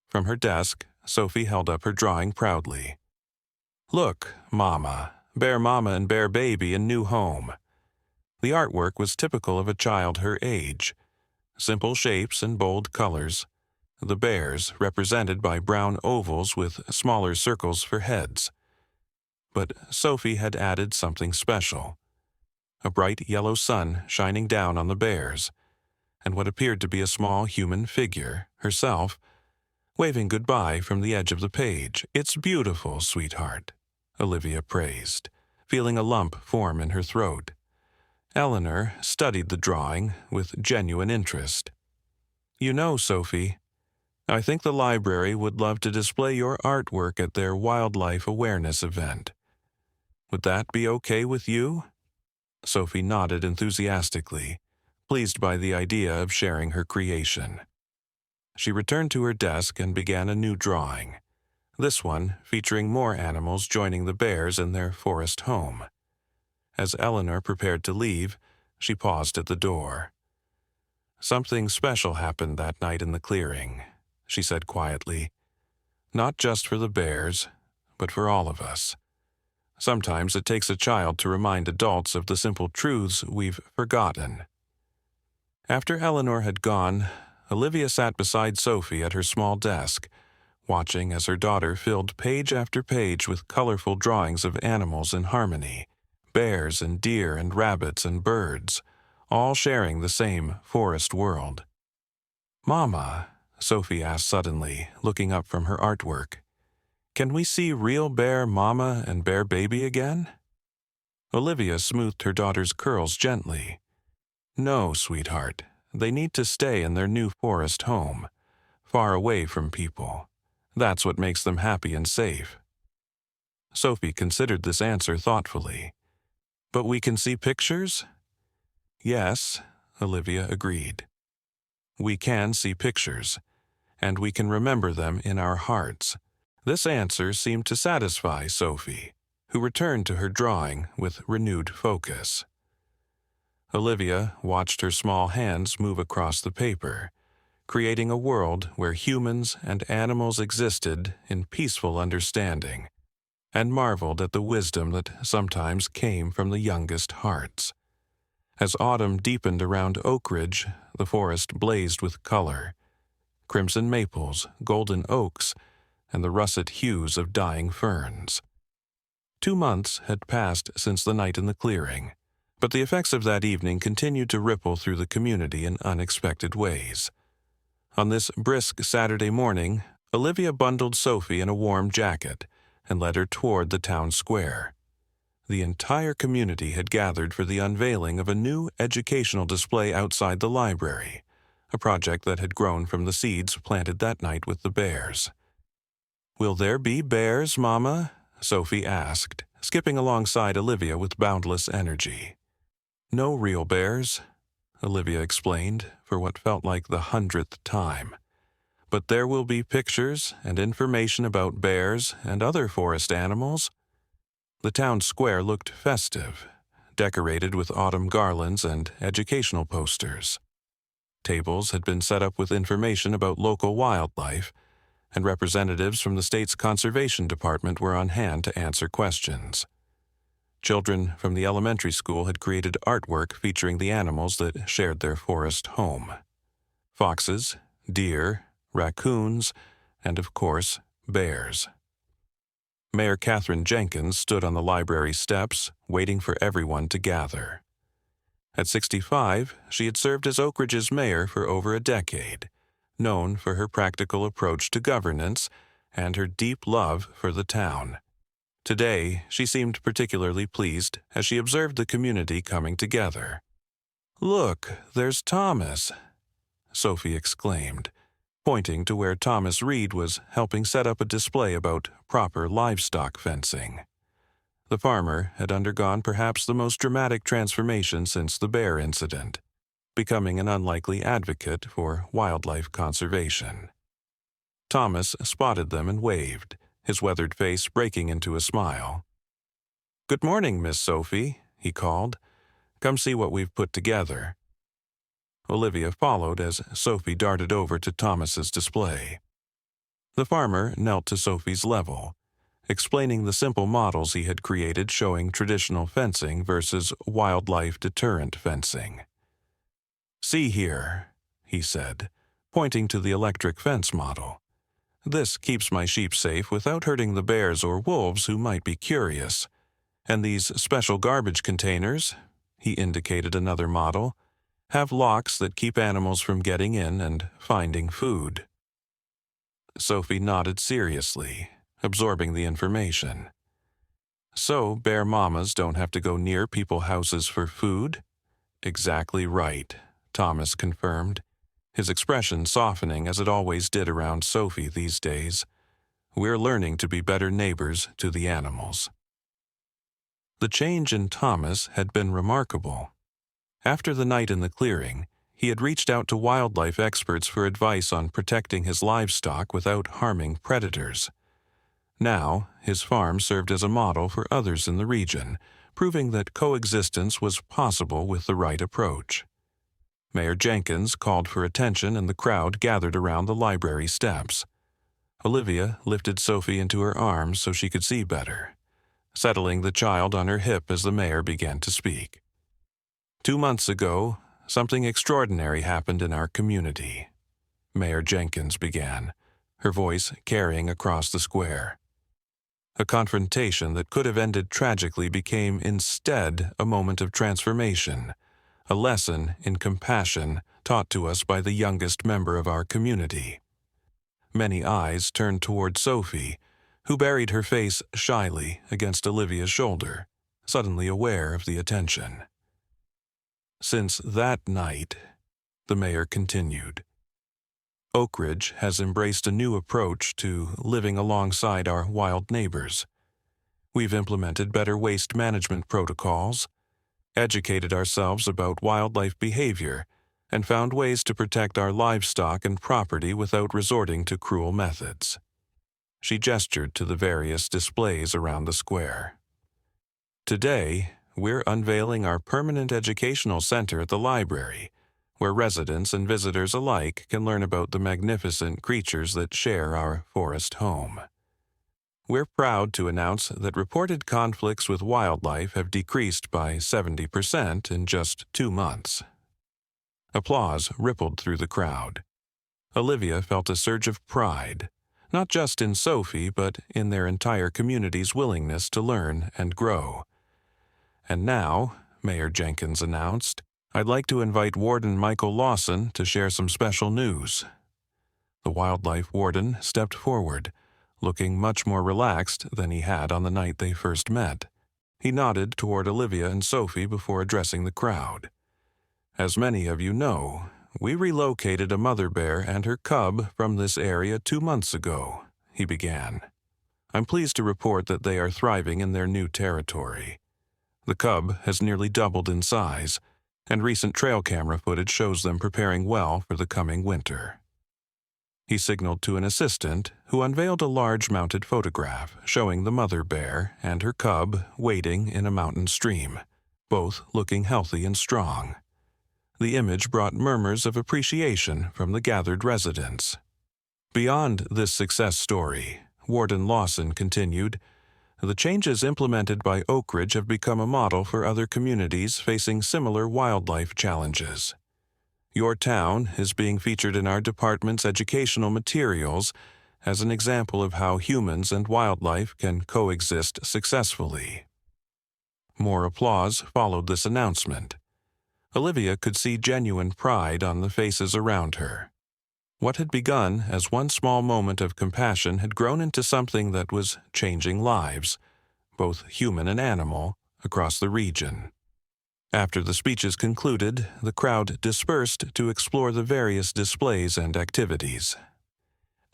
From her desk, Sophie held up her drawing proudly. "Look, Mama, Bear Mama and Bear Baby in new home." The artwork was typical of a child her age. Simple shapes and bold colors. The bears represented by brown ovals with smaller circles for heads. But Sophie had added something special. A bright yellow sun shining down on the bears, and what appeared to be a small human figure, herself, waving goodbye from the edge of the page. "It's beautiful, sweetheart," Olivia praised, feeling a lump form in her throat. Eleanor studied the drawing with genuine interest. "You know, Sophie, I think the library would love to display your artwork at their wildlife awareness event. Would that be okay with you?" Sophie nodded enthusiastically, pleased by the idea of sharing her creation. She returned to her desk and began a new drawing, this one featuring more animals joining the bears in their forest home. As Eleanor prepared to leave, she paused at the door. "Something special happened that night in the clearing," she said quietly. "Not just for the bears, but for all of us. Sometimes it takes a child to remind adults of the simple truths we've forgotten." After Eleanor had gone, Olivia sat beside Sophie at her small desk, watching as her daughter filled page after page with colorful drawings of animals in harmony, bears and deer and rabbits and birds, all sharing the same forest world. "Mama," Sophie asked suddenly, looking up from her artwork, "can we see real Bear Mama and Bear Baby again?" Olivia smoothed her daughter's curls gently. "No, sweetheart. They need to stay in their new forest home, far away from people. That's what makes them happy and safe." Sophie considered this answer thoughtfully. "But we can see pictures?" "Yes," Olivia agreed. "We can see pictures, and we can remember them in our hearts." This answer seemed to satisfy Sophie, who returned to her drawing with renewed focus. Olivia watched her small hands move across the paper, creating a world where humans and animals existed in peaceful understanding, and marveled at the wisdom that sometimes came from the youngest hearts. As autumn deepened around Oakridge, the forest blazed with color: crimson maples, golden oaks, and the russet hues of dying ferns. 2 months had passed since the night in the clearing, but the effects of that evening continued to ripple through the community in unexpected ways. On this brisk Saturday morning, Olivia bundled Sophie in a warm jacket and led her toward the town square. The entire community had gathered for the unveiling of a new educational display outside the library, a project that had grown from the seeds planted that night with the bears. "Will there be bears, Mama?" Sophie asked, skipping alongside Olivia with boundless energy. "No real bears," Olivia explained for what felt like the 100th time. "But there will be pictures and information about bears and other forest animals." The town square looked festive, decorated with autumn garlands and educational posters. Tables had been set up with information about local wildlife, and representatives from the state's conservation department were on hand to answer questions. Children from the elementary school had created artwork featuring the animals that shared their forest home: foxes, deer, raccoons, and of course, bears. Mayor Catherine Jenkins stood on the library steps, waiting for everyone to gather. At 65, she had served as Oakridge's mayor for over a decade, known for her practical approach to governance and her deep love for the town. Today, she seemed particularly pleased as she observed the community coming together. "Look, there's Thomas," Sophie exclaimed, pointing to where Thomas Reed was helping set up a display about proper livestock fencing. The farmer had undergone perhaps the most dramatic transformation since the bear incident, becoming an unlikely advocate for wildlife conservation. Thomas spotted them and waved, his weathered face breaking into a smile. "Good morning, Miss Sophie," he called. "Come see what we've put together." Olivia followed as Sophie darted over to Thomas's display. The farmer knelt to Sophie's level, explaining the simple models he had created showing traditional fencing versus wildlife deterrent fencing. "See here," he said, pointing to the electric fence model. "This keeps my sheep safe without hurting the bears or wolves who might be curious. And these special garbage containers," he indicated another model, "have locks that keep animals from getting in and finding food." Sophie nodded seriously, absorbing the information. "So bear mamas don't have to go near people's houses for food?" "Exactly right," Thomas confirmed, his expression softening as it always did around Sophie these days. "We're learning to be better neighbors to the animals." The change in Thomas had been remarkable. After the night in the clearing, he had reached out to wildlife experts for advice on protecting his livestock without harming predators. Now, his farm served as a model for others in the region, proving that coexistence was possible with the right approach. Mayor Jenkins called for attention and the crowd gathered around the library steps. Olivia lifted Sophie into her arms so she could see better, settling the child on her hip as the mayor began to speak. 2 months ago, something extraordinary happened in our community, Mayor Jenkins began, her voice carrying across the square. A confrontation that could have ended tragically became instead a moment of transformation, a lesson in compassion taught to us by the youngest member of our community. Many eyes turned toward Sophie, who buried her face shyly against Olivia's shoulder, suddenly aware of the attention. Since that night, the mayor continued, Oakridge has embraced a new approach to living alongside our wild neighbors. We've implemented better waste management protocols, educated ourselves about wildlife behavior, and found ways to protect our livestock and property without resorting to cruel methods. She gestured to the various displays around the square. Today, we're unveiling our permanent educational center at the library, where residents and visitors alike can learn about the magnificent creatures that share our forest home. We're proud to announce that reported conflicts with wildlife have decreased by 70% in just 2 months. Applause rippled through the crowd. Olivia felt a surge of pride, not just in Sophie, but in their entire community's willingness to learn and grow. "And now," Mayor Jenkins announced, "I'd like to invite Warden Michael Lawson to share some special news." The wildlife warden stepped forward, looking much more relaxed than he had on the night they first met. He nodded toward Olivia and Sophie before addressing the crowd. "As many of you know, we relocated a mother bear and her cub from this area 2 months ago," he began. "I'm pleased to report that they are thriving in their new territory. The cub has nearly doubled in size, and recent trail camera footage shows them preparing well for the coming winter." He signaled to an assistant who unveiled a large mounted photograph showing the mother bear and her cub wading in a mountain stream, both looking healthy and strong. The image brought murmurs of appreciation from the gathered residents. Beyond this success story, Warden Lawson continued, the changes implemented by Oakridge have become a model for other communities facing similar wildlife challenges. Your town is being featured in our department's educational materials as an example of how humans and wildlife can coexist successfully. More applause followed this announcement. Olivia could see genuine pride on the faces around her. What had begun as one small moment of compassion had grown into something that was changing lives, both human and animal, across the region. After the speeches concluded, the crowd dispersed to explore the various displays and activities.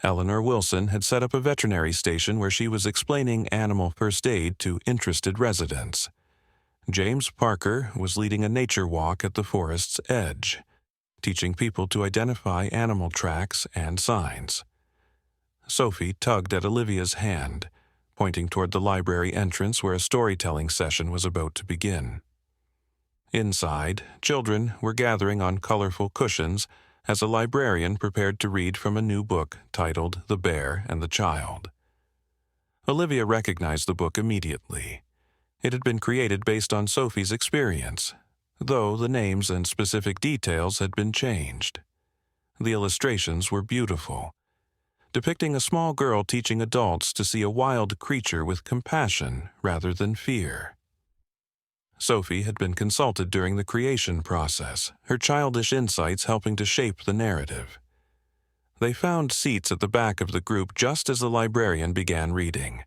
Eleanor Wilson had set up a veterinary station where she was explaining animal first aid to interested residents. James Parker was leading a nature walk at the forest's edge, teaching people to identify animal tracks and signs. Sophie tugged at Olivia's hand, pointing toward the library entrance where a storytelling session was about to begin. Inside, children were gathering on colorful cushions as a librarian prepared to read from a new book titled The Bear and the Child. Olivia recognized the book immediately. It had been created based on Sophie's experience, though the names and specific details had been changed. The illustrations were beautiful, depicting a small girl teaching adults to see a wild creature with compassion rather than fear. Sophie had been consulted during the creation process, her childish insights helping to shape the narrative. They found seats at the back of the group just as the librarian began reading.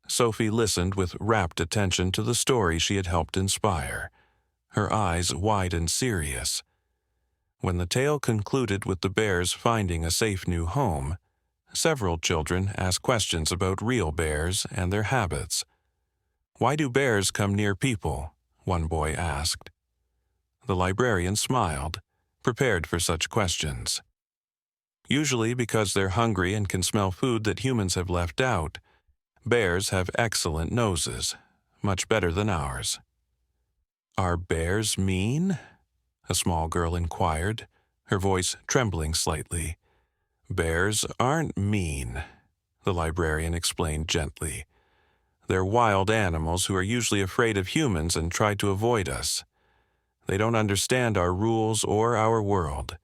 Sophie listened with rapt attention to the story she had helped inspire, her eyes wide and serious. When the tale concluded with the bears finding a safe new home, several children asked questions about real bears and their habits. "Why do bears come near people?" one boy asked. The librarian smiled, prepared for such questions. "Usually because they're hungry and can smell food that humans have left out. Bears have excellent noses, much better than ours." "Are bears mean?" a small girl inquired, her voice trembling slightly. "Bears aren't mean," the librarian explained gently. "They're wild animals who are usually afraid of humans and try to avoid us. They don't understand our rules or our world.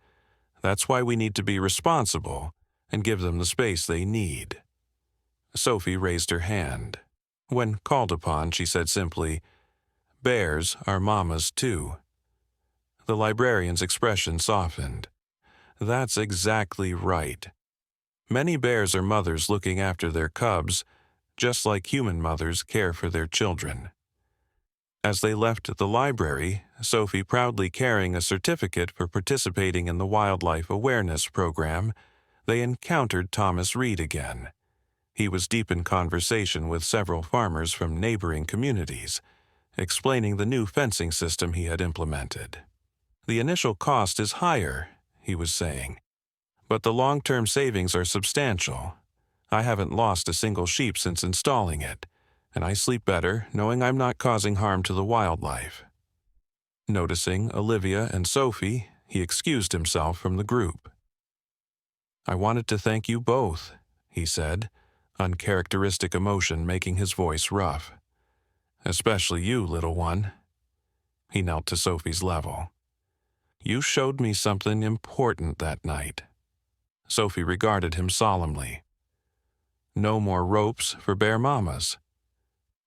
That's why we need to be responsible and give them the space they need." Sophie raised her hand. When called upon, she said simply, "Bears are mamas too." The librarian's expression softened. "That's exactly right. Many bears are mothers looking after their cubs, just like human mothers care for their children." As they left the library, Sophie proudly carrying a certificate for participating in the Wildlife Awareness Program, they encountered Thomas Reed again. He was deep in conversation with several farmers from neighboring communities, explaining the new fencing system he had implemented. "The initial cost is higher," he was saying, "but the long-term savings are substantial. I haven't lost a single sheep since installing it, and I sleep better knowing I'm not causing harm to the wildlife." Noticing Olivia and Sophie, he excused himself from the group. "I wanted to thank you both," he said, uncharacteristic emotion making his voice rough. "Especially you, little one." He knelt to Sophie's level. "You showed me something important that night." Sophie regarded him solemnly. "No more ropes for bear mamas."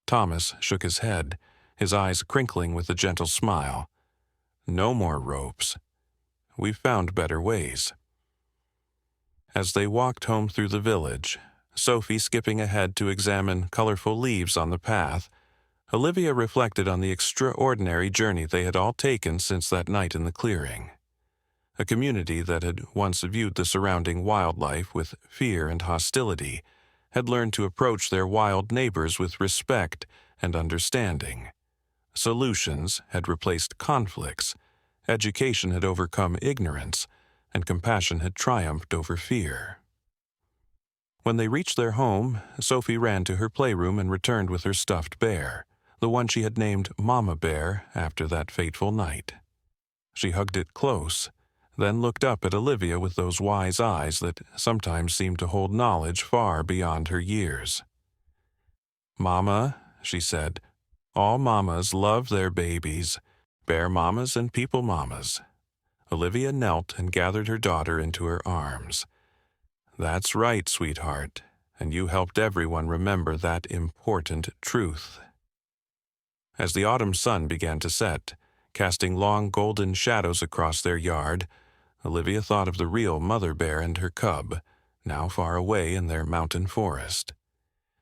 Thomas shook his head, his eyes crinkling with a gentle smile. "No more ropes. We've found better ways." As they walked home through the village, Sophie skipping ahead to examine colorful leaves on the path, Olivia reflected on the extraordinary journey they had all taken since that night in the clearing. A community that had once viewed the surrounding wildlife with fear and hostility had learned to approach their wild neighbors with respect and understanding. Solutions had replaced conflicts, education had overcome ignorance, and compassion had triumphed over fear. When they reached their home, Sophie ran to her playroom and returned with her stuffed bear, the one she had named Mama Bear after that fateful night. She hugged it close, then looked up at Olivia with those wise eyes that sometimes seemed to hold knowledge far beyond her years. "Mama," she said, "all mamas love their babies, bear mamas and people mamas." Olivia knelt and gathered her daughter into her arms. "That's right, sweetheart, and you helped everyone remember that important truth." As the autumn sun began to set, casting long golden shadows across their yard, Olivia thought of the real mother bear and her cub, now far away in their mountain forest.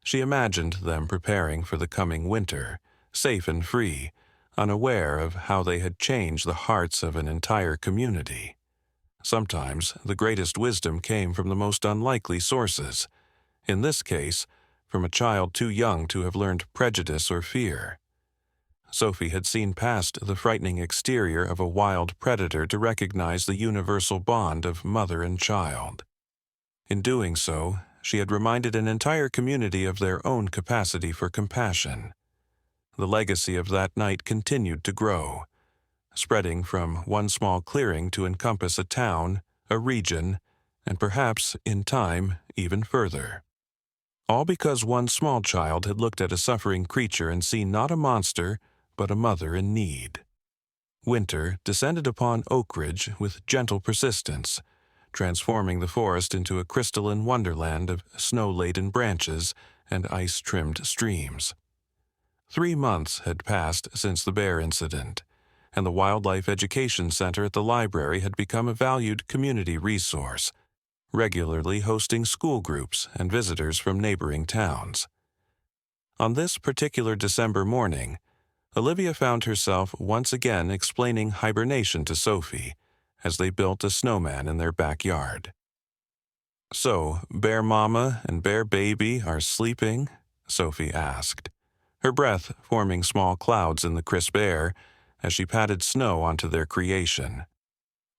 She imagined them preparing for the coming winter, safe and free, unaware of how they had changed the hearts of an entire community. Sometimes the greatest wisdom came from the most unlikely sources, in this case, from a child too young to have learned prejudice or fear. Sophie had seen past the frightening exterior of a wild predator to recognize the universal bond of mother and child. In doing so, she had reminded an entire community of their own capacity for compassion. The legacy of that night continued to grow, spreading from one small clearing to encompass a town, a region, and perhaps, in time, even further. All because one small child had looked at a suffering creature and seen not a monster, but a mother in need. Winter descended upon Oakridge with gentle persistence, transforming the forest into a crystalline wonderland of snow-laden branches and ice-trimmed streams. 3 months had passed since the bear incident, and the Wildlife Education Center at the library had become a valued community resource, regularly hosting school groups and visitors from neighboring towns. On this particular December morning, Olivia found herself once again explaining hibernation to Sophie as they built a snowman in their backyard. "So, Bear Mama and Bear Baby are sleeping?" Sophie asked, her breath forming small clouds in the crisp air as she patted snow onto their creation.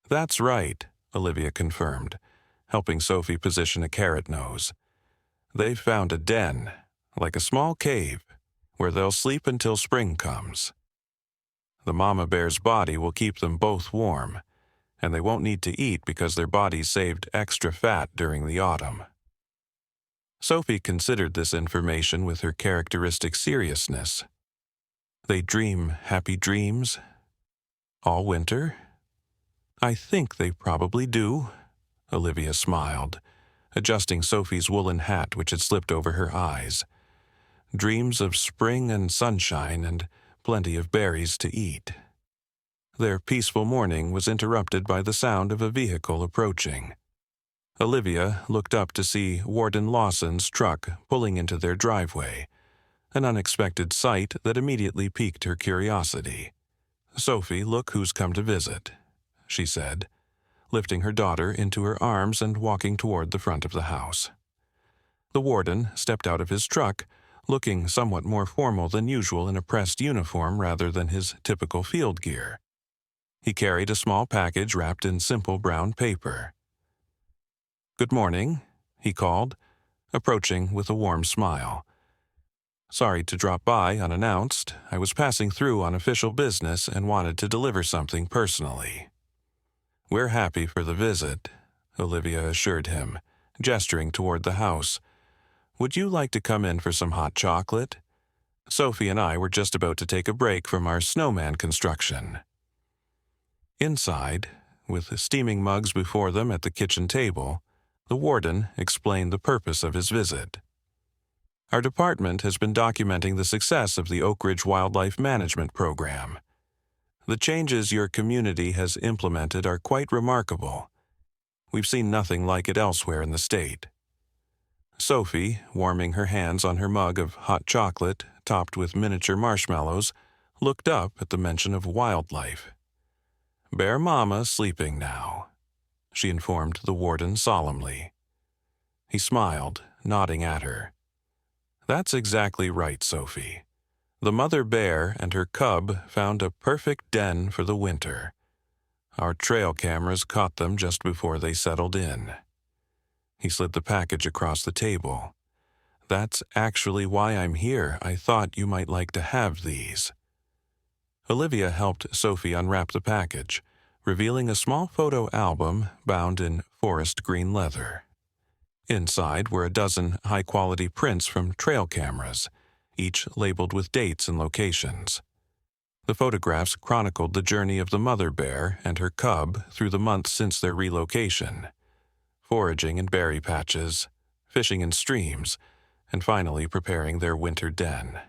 "That's right," Olivia confirmed, helping Sophie position a carrot nose. "They've found a den, like a small cave, where they'll sleep until spring comes. The mama bear's body will keep them both warm, and they won't need to eat because their bodies saved extra fat during the autumn." Sophie considered this information with her characteristic seriousness. "They dream happy dreams? All winter?" "I think they probably do," Olivia smiled, adjusting Sophie's woolen hat which had slipped over her eyes. "Dreams of spring and sunshine and plenty of berries to eat." Their peaceful morning was interrupted by the sound of a vehicle approaching. Olivia looked up to see Warden Lawson's truck pulling into their driveway, an unexpected sight that immediately piqued her curiosity. "Sophie, look who's come to visit," she said, lifting her daughter into her arms and walking toward the front of the house. The warden stepped out of his truck, looking somewhat more formal than usual in a pressed uniform rather than his typical field gear. He carried a small package wrapped in simple brown paper. "Good morning," he called, approaching with a warm smile. "Sorry to drop by unannounced. I was passing through on official business and wanted to deliver something personally." "We're happy for the visit," Olivia assured him, gesturing toward the house. "Would you like to come in for some hot chocolate? Sophie and I were just about to take a break from our snowman construction." Inside, with steaming mugs before them at the kitchen table, the warden explained the purpose of his visit. "Our department has been documenting the success of the Oakridge Wildlife Management Program. The changes your community has implemented are quite remarkable. We've seen nothing like it elsewhere in the state." Sophie, warming her hands on her mug of hot chocolate topped with miniature marshmallows, looked up at the mention of wildlife. "Bear Mama sleeping now," she informed the warden solemnly. He smiled, nodding at her. "That's exactly right, Sophie. The mother bear and her cub found a perfect den for the winter. Our trail cameras caught them just before they settled in." He slid the package across the table. That's actually why I'm here. I thought you might like to have these." Olivia helped Sophie unwrap the package, revealing a small photo album bound in forest green leather. Inside were a dozen high-quality prints from trail cameras, each labeled with dates and locations. The photographs chronicled the journey of the mother bear and her cub through the months since their relocation, foraging in berry patches, fishing in streams, and finally preparing their winter den.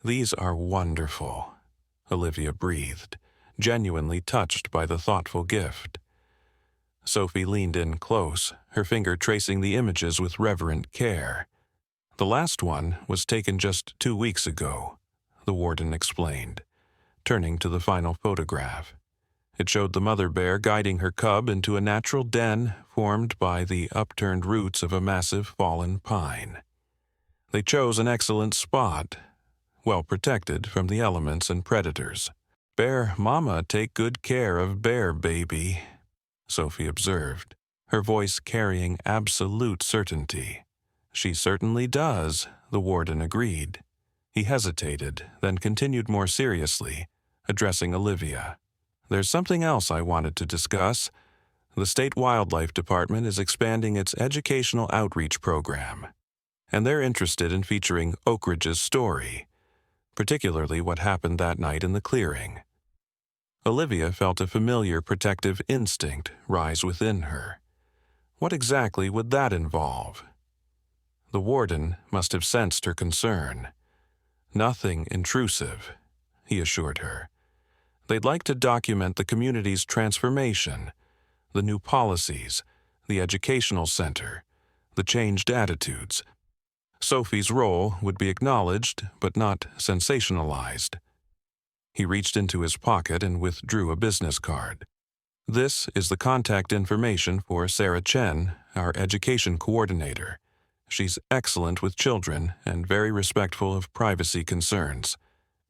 "These are wonderful," Olivia breathed, genuinely touched by the thoughtful gift. Sophie leaned in close, her finger tracing the images with reverent care. "The last one was taken just 2 weeks ago," the warden explained, turning to the final photograph. It showed the mother bear guiding her cub into a natural den formed by the upturned roots of a massive fallen pine. They chose an excellent spot, well protected from the elements and predators. "Bear mama take good care of bear baby," Sophie observed, her voice carrying absolute certainty. "She certainly does," the warden agreed. He hesitated, then continued more seriously, addressing Olivia. "There's something else I wanted to discuss. The State Wildlife Department is expanding its educational outreach program, and they're interested in featuring Oakridge's story, particularly what happened that night in the clearing." Olivia felt a familiar protective instinct rise within her. What exactly would that involve? The warden must have sensed her concern. "Nothing intrusive," he assured her. "They'd like to document the community's transformation, the new policies, the educational center, the changed attitudes. Sophie's role would be acknowledged, but not sensationalized." He reached into his pocket and withdrew a business card. "This is the contact information for Sarah Chen, our education coordinator. She's excellent with children and very respectful of privacy concerns.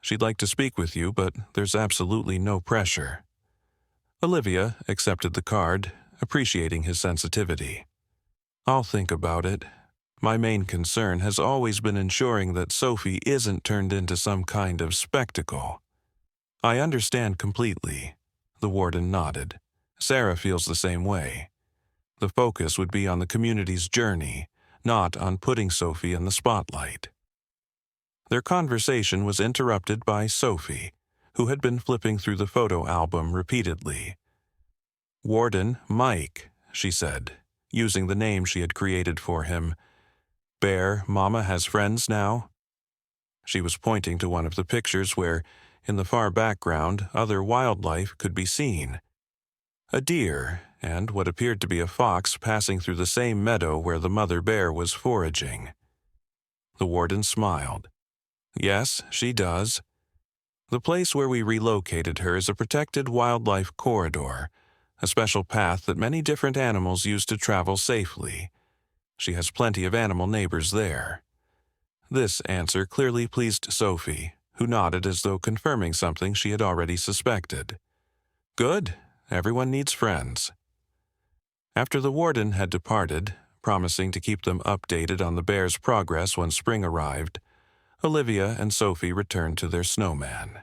She'd like to speak with you, but there's absolutely no pressure." Olivia accepted the card, appreciating his sensitivity. "I'll think about it. My main concern has always been ensuring that Sophie isn't turned into some kind of spectacle." "I understand completely," the warden nodded. "Sarah feels the same way. The focus would be on the community's journey, not on putting Sophie in the spotlight." Their conversation was interrupted by Sophie, who had been flipping through the photo album repeatedly. "Warden Mike," she said, using the name she had created for him. "Bear Mama has friends now?" She was pointing to one of the pictures where, in the far background, other wildlife could be seen. A deer and what appeared to be a fox passing through the same meadow where the mother bear was foraging. The warden smiled. "Yes, she does. The place where we relocated her is a protected wildlife corridor, a special path that many different animals use to travel safely. She has plenty of animal neighbors there." This answer clearly pleased Sophie, who nodded as though confirming something she had already suspected. "Good. Everyone needs friends." After the warden had departed, promising to keep them updated on the bear's progress when spring arrived, Olivia and Sophie returned to their snowman.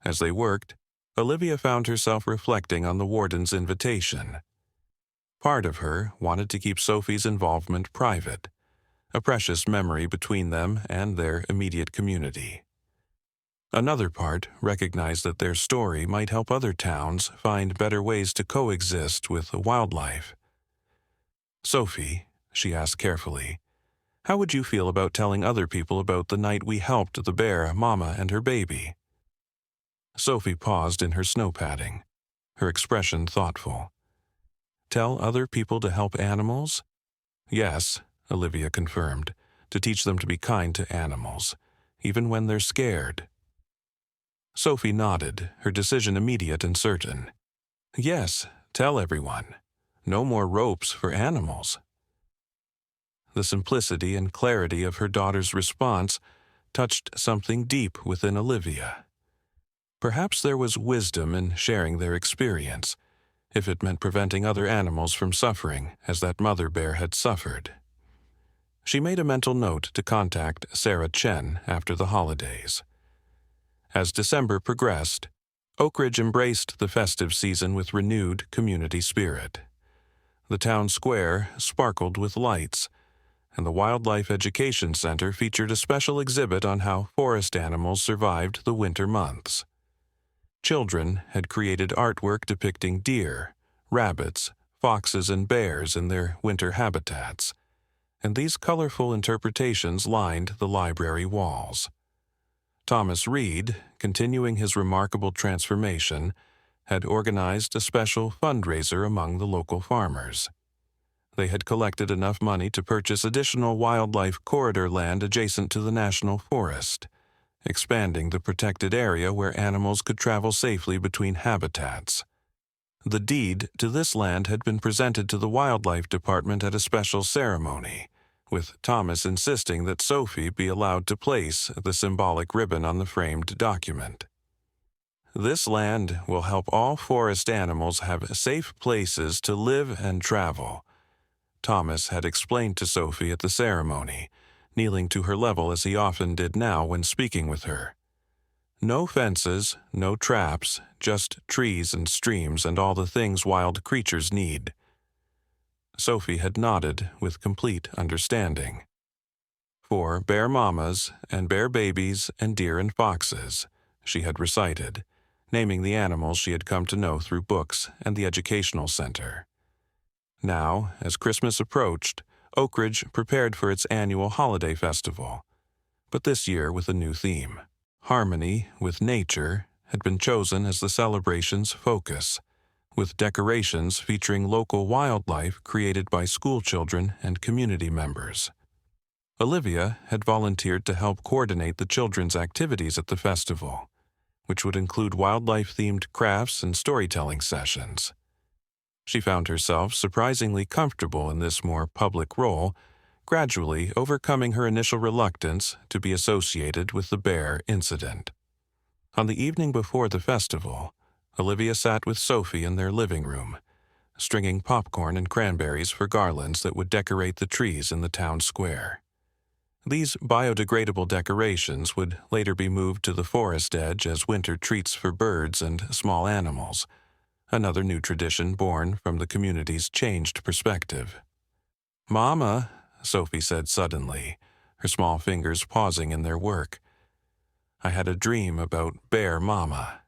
As they worked, Olivia found herself reflecting on the warden's invitation. Part of her wanted to keep Sophie's involvement private, a precious memory between them and their immediate community. Another part recognized that their story might help other towns find better ways to coexist with the wildlife. "Sophie," she asked carefully, "how would you feel about telling other people about the night we helped the bear, Mama, and her baby?" Sophie paused in her snow padding, her expression thoughtful. "Tell other people to help animals?" "Yes," Olivia confirmed, "to teach them to be kind to animals, even when they're scared." Sophie nodded, her decision immediate and certain. "Yes, tell everyone. No more ropes for animals." The simplicity and clarity of her daughter's response touched something deep within Olivia. Perhaps there was wisdom in sharing their experience, if it meant preventing other animals from suffering as that mother bear had suffered. She made a mental note to contact Sarah Chen after the holidays. As December progressed, Oakridge embraced the festive season with renewed community spirit. The town square sparkled with lights, and the Wildlife Education Center featured a special exhibit on how forest animals survived the winter months. Children had created artwork depicting deer, rabbits, foxes, and bears in their winter habitats, and these colorful interpretations lined the library walls. Thomas Reed, continuing his remarkable transformation, had organized a special fundraiser among the local farmers. They had collected enough money to purchase additional wildlife corridor land adjacent to the national forest, expanding the protected area where animals could travel safely between habitats. The deed to this land had been presented to the Wildlife Department at a special ceremony, with Thomas insisting that Sophie be allowed to place the symbolic ribbon on the framed document. This land will help all forest animals have safe places to live and travel, Thomas had explained to Sophie at the ceremony, kneeling to her level as he often did now when speaking with her. No fences, no traps, just trees and streams and all the things wild creatures need. Sophie had nodded with complete understanding. For bear mamas and bear babies and deer and foxes, she had recited, naming the animals she had come to know through books and the educational center. Now, as Christmas approached, Oakridge prepared for its annual holiday festival, but this year with a new theme. Harmony with nature had been chosen as the celebration's focus, with decorations featuring local wildlife created by schoolchildren and community members. Olivia had volunteered to help coordinate the children's activities at the festival, which would include wildlife-themed crafts and storytelling sessions. She found herself surprisingly comfortable in this more public role, gradually overcoming her initial reluctance to be associated with the bear incident. On the evening before the festival, Olivia sat with Sophie in their living room, stringing popcorn and cranberries for garlands that would decorate the trees in the town square. These biodegradable decorations would later be moved to the forest edge as winter treats for birds and small animals, another new tradition born from the community's changed perspective. "Mama," Sophie said suddenly, her small fingers pausing in their work, "I had a dream about Bear Mama."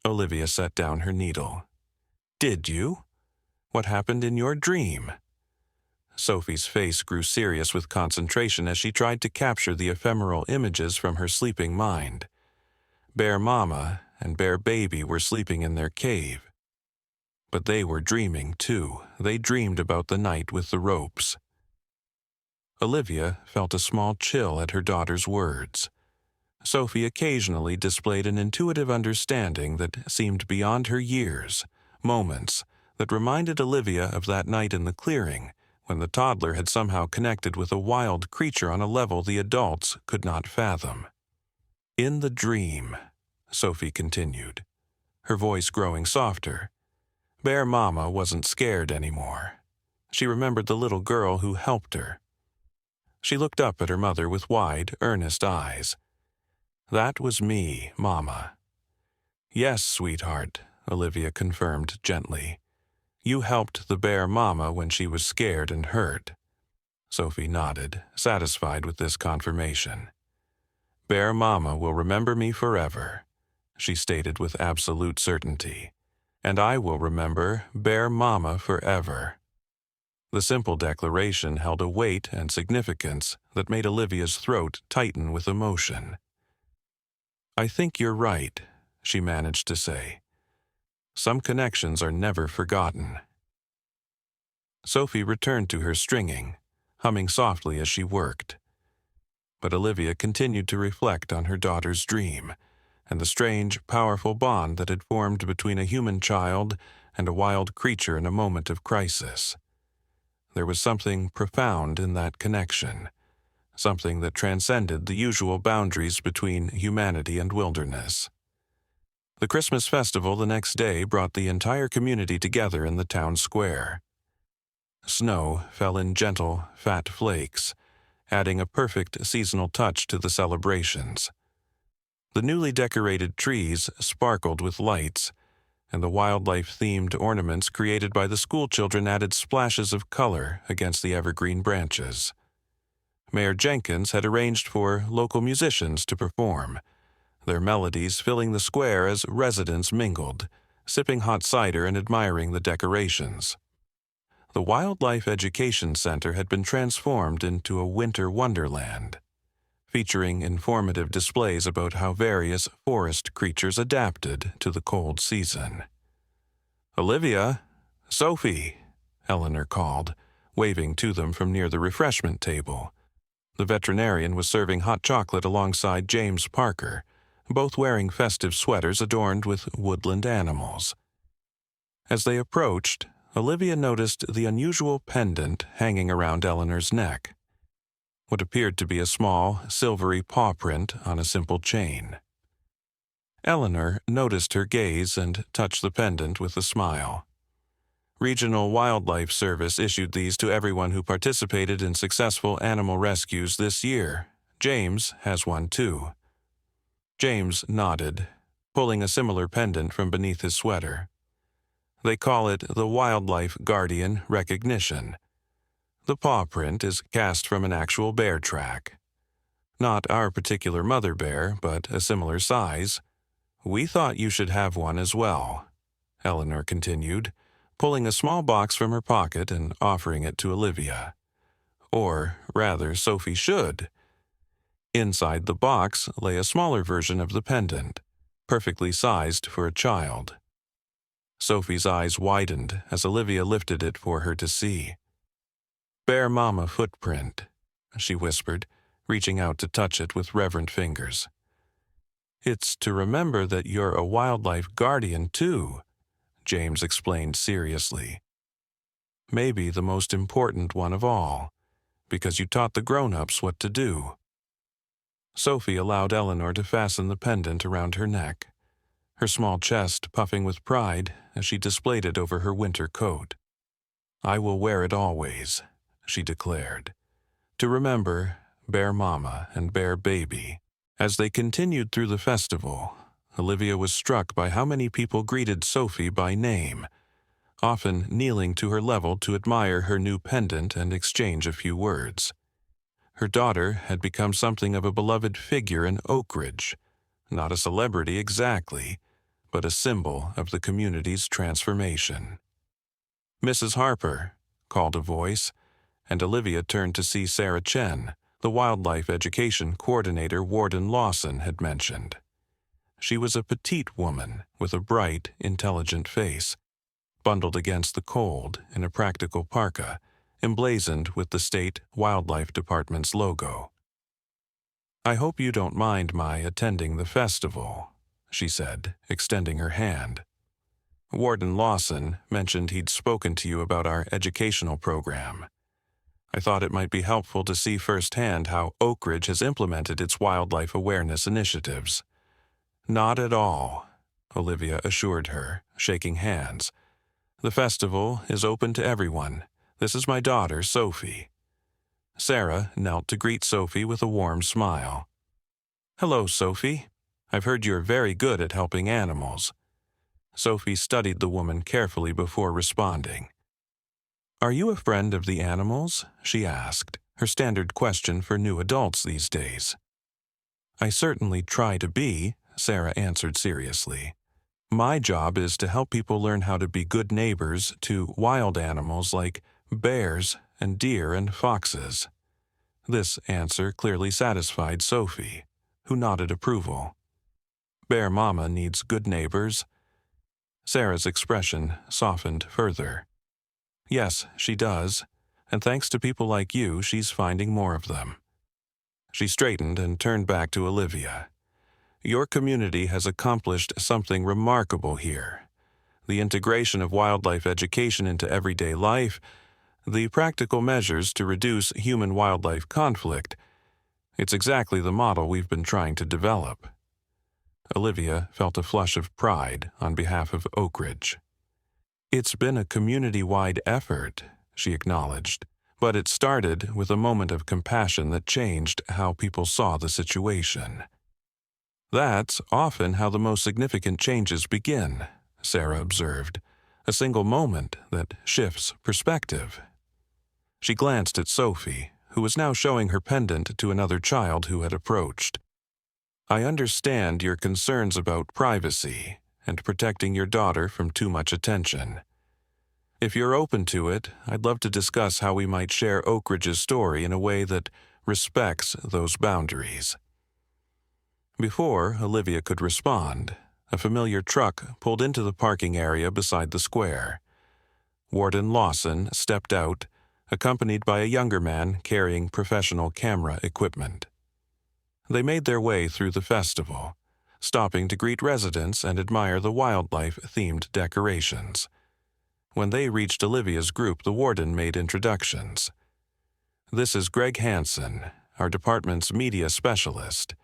Olivia set down her needle. "Did you? What happened in your dream?" Sophie's face grew serious with concentration as she tried to capture the ephemeral images from her sleeping mind. Bear Mama and Bear Baby were sleeping in their cave. But they were dreaming, too. They dreamed about the night with the ropes. Olivia felt a small chill at her daughter's words. Sophie occasionally displayed an intuitive understanding that seemed beyond her years, moments that reminded Olivia of that night in the clearing, when the toddler had somehow connected with a wild creature on a level the adults could not fathom. "In the dream," Sophie continued, her voice growing softer, Bear Mama wasn't scared anymore. She remembered the little girl who helped her. She looked up at her mother with wide, earnest eyes. "That was me, Mama." "Yes, sweetheart," Olivia confirmed gently. "You helped the Bear Mama when she was scared and hurt." Sophie nodded, satisfied with this confirmation. "Bear Mama will remember me forever," she stated with absolute certainty. "And I will remember Bear Mama forever." The simple declaration held a weight and significance that made Olivia's throat tighten with emotion. "I think you're right," she managed to say. "Some connections are never forgotten." Sophie returned to her stringing, humming softly as she worked. But Olivia continued to reflect on her daughter's dream, and the strange, powerful bond that had formed between a human child and a wild creature in a moment of crisis. There was something profound in that connection, something that transcended the usual boundaries between humanity and wilderness. The Christmas festival the next day brought the entire community together in the town square. Snow fell in gentle, fat flakes, adding a perfect seasonal touch to the celebrations. The newly decorated trees sparkled with lights, and the wildlife-themed ornaments created by the schoolchildren added splashes of color against the evergreen branches. Mayor Jenkins had arranged for local musicians to perform, their melodies filling the square as residents mingled, sipping hot cider and admiring the decorations. The Wildlife Education Center had been transformed into a winter wonderland, featuring informative displays about how various forest creatures adapted to the cold season. "Olivia, Sophie," Eleanor called, waving to them from near the refreshment table. The veterinarian was serving hot chocolate alongside James Parker, both wearing festive sweaters adorned with woodland animals. As they approached, Olivia noticed the unusual pendant hanging around Eleanor's neck, what appeared to be a small, silvery paw print on a simple chain. Eleanor noticed her gaze and touched the pendant with a smile. Regional Wildlife Service issued these to everyone who participated in successful animal rescues this year. James has one too. James nodded, pulling a similar pendant from beneath his sweater. They call it the Wildlife Guardian Recognition. The paw print is cast from an actual bear track. Not our particular mother bear, but a similar size. We thought you should have one as well, Eleanor continued, pulling a small box from her pocket and offering it to Olivia. Or, rather, Sophie should. Inside the box lay a smaller version of the pendant, perfectly sized for a child. Sophie's eyes widened as Olivia lifted it for her to see. "Bear Mama footprint," she whispered, reaching out to touch it with reverent fingers. "It's to remember that you're a wildlife guardian, too," James explained seriously. "Maybe the most important one of all, because you taught the grown-ups what to do." Sophie allowed Eleanor to fasten the pendant around her neck, her small chest puffing with pride as she displayed it over her winter coat. "I will wear it always," she declared, "to remember Bear Mama and Bear Baby." As they continued through the festival, Olivia was struck by how many people greeted Sophie by name, often kneeling to her level to admire her new pendant and exchange a few words. Her daughter had become something of a beloved figure in Oakridge, not a celebrity exactly, but a symbol of the community's transformation. "Mrs. Harper," called a voice, and Olivia turned to see Sarah Chen, the wildlife education coordinator Warden Lawson had mentioned. She was a petite woman with a bright, intelligent face, bundled against the cold in a practical parka, emblazoned with the state wildlife department's logo. "I hope you don't mind my attending the festival," she said, extending her hand. "Warden Lawson mentioned he'd spoken to you about our educational program. I thought it might be helpful to see firsthand how Oakridge has implemented its wildlife awareness initiatives." "Not at all," Olivia assured her, shaking hands. "The festival is open to everyone. This is my daughter, Sophie." Sarah knelt to greet Sophie with a warm smile. "Hello, Sophie. I've heard you're very good at helping animals." Sophie studied the woman carefully before responding. "Are you a friend of the animals?" she asked, her standard question for new adults these days. "I certainly try to be," Sarah answered seriously. "My job is to help people learn how to be good neighbors to wild animals like bears and deer and foxes." This answer clearly satisfied Sophie, who nodded approval. "Bear Mama needs good neighbors." Sarah's expression softened further. "Yes, she does, and thanks to people like you, she's finding more of them." She straightened and turned back to Olivia. "Your community has accomplished something remarkable here. The integration of wildlife education into everyday life, the practical measures to reduce human-wildlife conflict. It's exactly the model we've been trying to develop." Olivia felt a flush of pride on behalf of Oakridge. "It's been a community-wide effort," she acknowledged, but it started with a moment of compassion that changed how people saw the situation. That's often how the most significant changes begin, Sarah observed, a single moment that shifts perspective. She glanced at Sophie, who was now showing her pendant to another child who had approached. I understand your concerns about privacy and protecting your daughter from too much attention. If you're open to it, I'd love to discuss how we might share Oakridge's story in a way that respects those boundaries. Before Olivia could respond, a familiar truck pulled into the parking area beside the square. Warden Lawson stepped out, accompanied by a younger man carrying professional camera equipment. They made their way through the festival, stopping to greet residents and admire the wildlife-themed decorations. When they reached Olivia's group, the warden made introductions. This is Greg Hansen, our department's media specialist.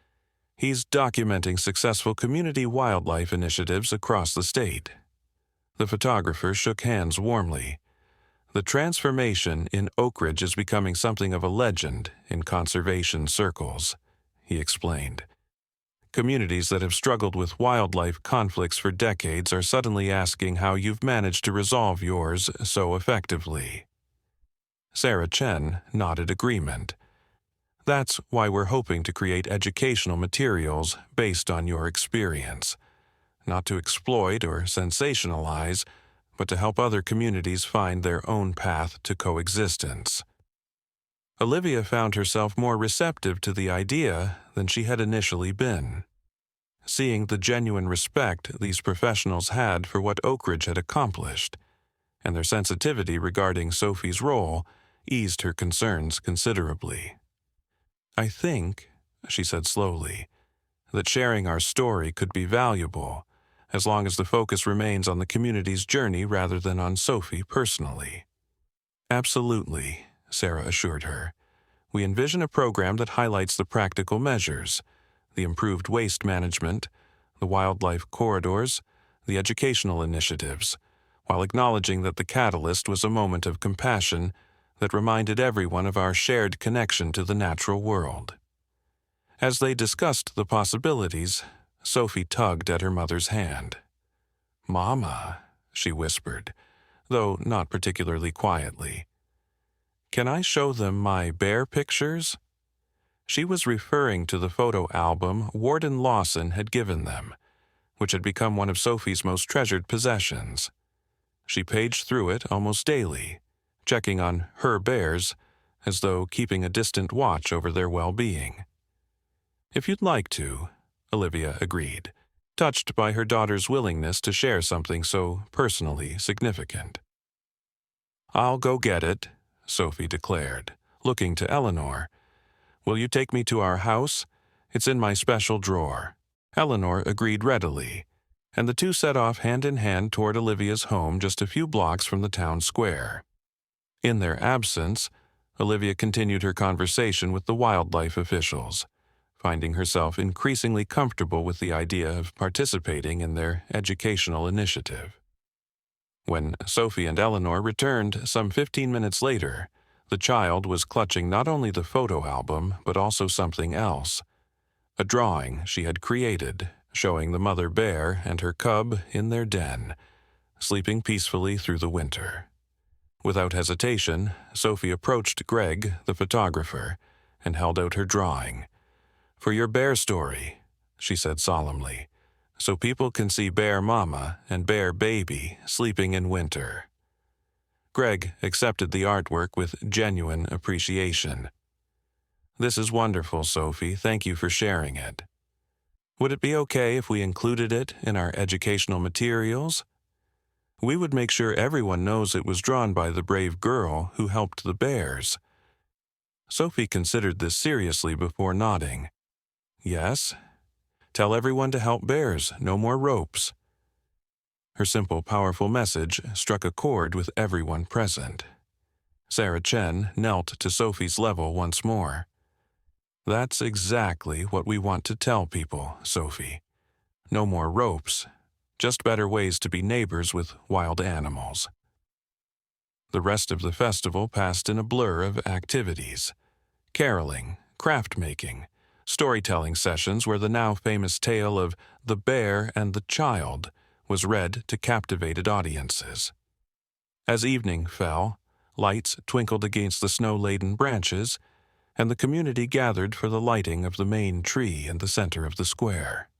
He's documenting successful community wildlife initiatives across the state. The photographer shook hands warmly. The transformation in Oakridge is becoming something of a legend in conservation circles, he explained. Communities that have struggled with wildlife conflicts for decades are suddenly asking how you've managed to resolve yours so effectively. Sarah Chen nodded agreement. That's why we're hoping to create educational materials based on your experience, not to exploit or sensationalize, but to help other communities find their own path to coexistence. Olivia found herself more receptive to the idea than she had initially been. Seeing the genuine respect these professionals had for what Oakridge had accomplished, and their sensitivity regarding Sophie's role, eased her concerns considerably. I think, she said slowly, that sharing our story could be valuable, as long as the focus remains on the community's journey rather than on Sophie personally. Absolutely, Sarah assured her. We envision a program that highlights the practical measures, the improved waste management, the wildlife corridors, the educational initiatives, while acknowledging that the catalyst was a moment of compassion that reminded everyone of our shared connection to the natural world. As they discussed the possibilities, Sophie tugged at her mother's hand. "Mama," she whispered, though not particularly quietly. "Can I show them my bear pictures?" She was referring to the photo album Warden Lawson had given them, which had become one of Sophie's most treasured possessions. She paged through it almost daily, checking on her bears as though keeping a distant watch over their well-being. "If you'd like to," Olivia agreed, touched by her daughter's willingness to share something so personally significant. "I'll go get it," Sophie declared, looking to Eleanor. "Will you take me to our house? It's in my special drawer." Eleanor agreed readily, and the two set off hand in hand toward Olivia's home just a few blocks from the town square. In their absence, Olivia continued her conversation with the wildlife officials, finding herself increasingly comfortable with the idea of participating in their educational initiative. When Sophie and Eleanor returned some 15 minutes later, the child was clutching not only the photo album but also something else, a drawing she had created showing the mother bear and her cub in their den, sleeping peacefully through the winter. Without hesitation, Sophie approached Greg, the photographer, and held out her drawing. "For your bear story," she said solemnly, "so people can see bear mama and bear baby sleeping in winter." Greg accepted the artwork with genuine appreciation. "This is wonderful, Sophie. Thank you for sharing it. Would it be okay if we included it in our educational materials? We would make sure everyone knows it was drawn by the brave girl who helped the bears." Sophie considered this seriously before nodding. "Yes. Tell everyone to help bears, no more ropes." Her simple, powerful message struck a chord with everyone present. Sarah Chen knelt to Sophie's level once more. "That's exactly what we want to tell people, Sophie. No more ropes, just better ways to be neighbors with wild animals." The rest of the festival passed in a blur of activities: caroling, craft-making, storytelling sessions where the now famous tale of the bear and the child was read to captivated audiences. As evening fell, lights twinkled against the snow-laden branches, and the community gathered for the lighting of the main tree in the center of the square.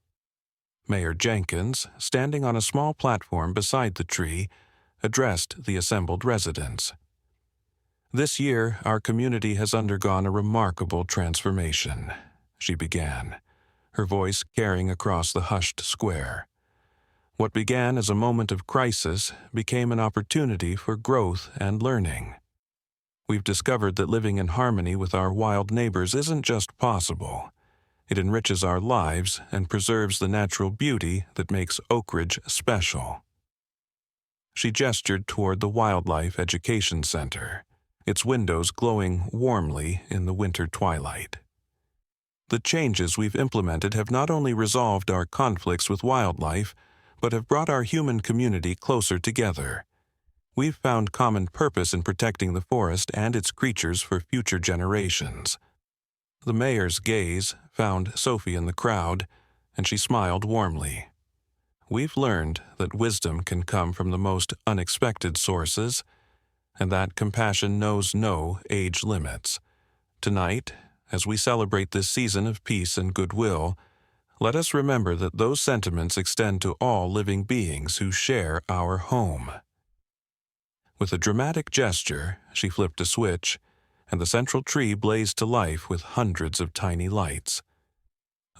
Mayor Jenkins, standing on a small platform beside the tree, addressed the assembled residents. "This year, our community has undergone a remarkable transformation," she began, her voice carrying across the hushed square. "What began as a moment of crisis became an opportunity for growth and learning. We've discovered that living in harmony with our wild neighbors isn't just possible. It enriches our lives and preserves the natural beauty that makes Oakridge special." She gestured toward the Wildlife Education Center, its windows glowing warmly in the winter twilight. "The changes we've implemented have not only resolved our conflicts with wildlife, but have brought our human community closer together. We've found common purpose in protecting the forest and its creatures for future generations." The mayor's gaze found Sophie in the crowd, and she smiled warmly. "We've learned that wisdom can come from the most unexpected sources, and that compassion knows no age limits. Tonight, as we celebrate this season of peace and goodwill, let us remember that those sentiments extend to all living beings who share our home." With a dramatic gesture, she flipped a switch, and the central tree blazed to life with hundreds of tiny lights.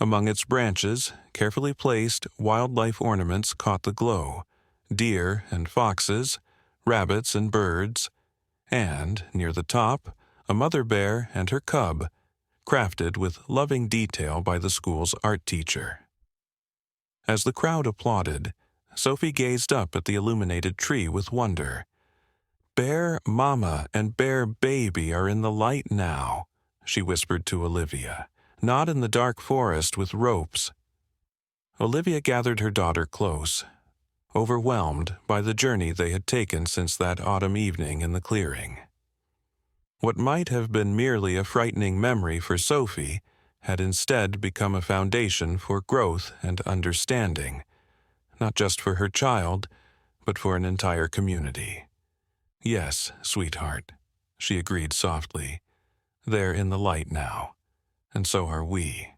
Among its branches, carefully placed wildlife ornaments caught the glow: deer and foxes, rabbits and birds, and, near the top, a mother bear and her cub, crafted with loving detail by the school's art teacher. As the crowd applauded, Sophie gazed up at the illuminated tree with wonder. "Bear Mama and Bear Baby are in the light now," she whispered to Olivia, "not in the dark forest with ropes." Olivia gathered her daughter close, overwhelmed by the journey they had taken since that autumn evening in the clearing. What might have been merely a frightening memory for Sophie had instead become a foundation for growth and understanding, not just for her child, but for an entire community. "Yes, sweetheart," she agreed softly. "They're in the light now, and so are we."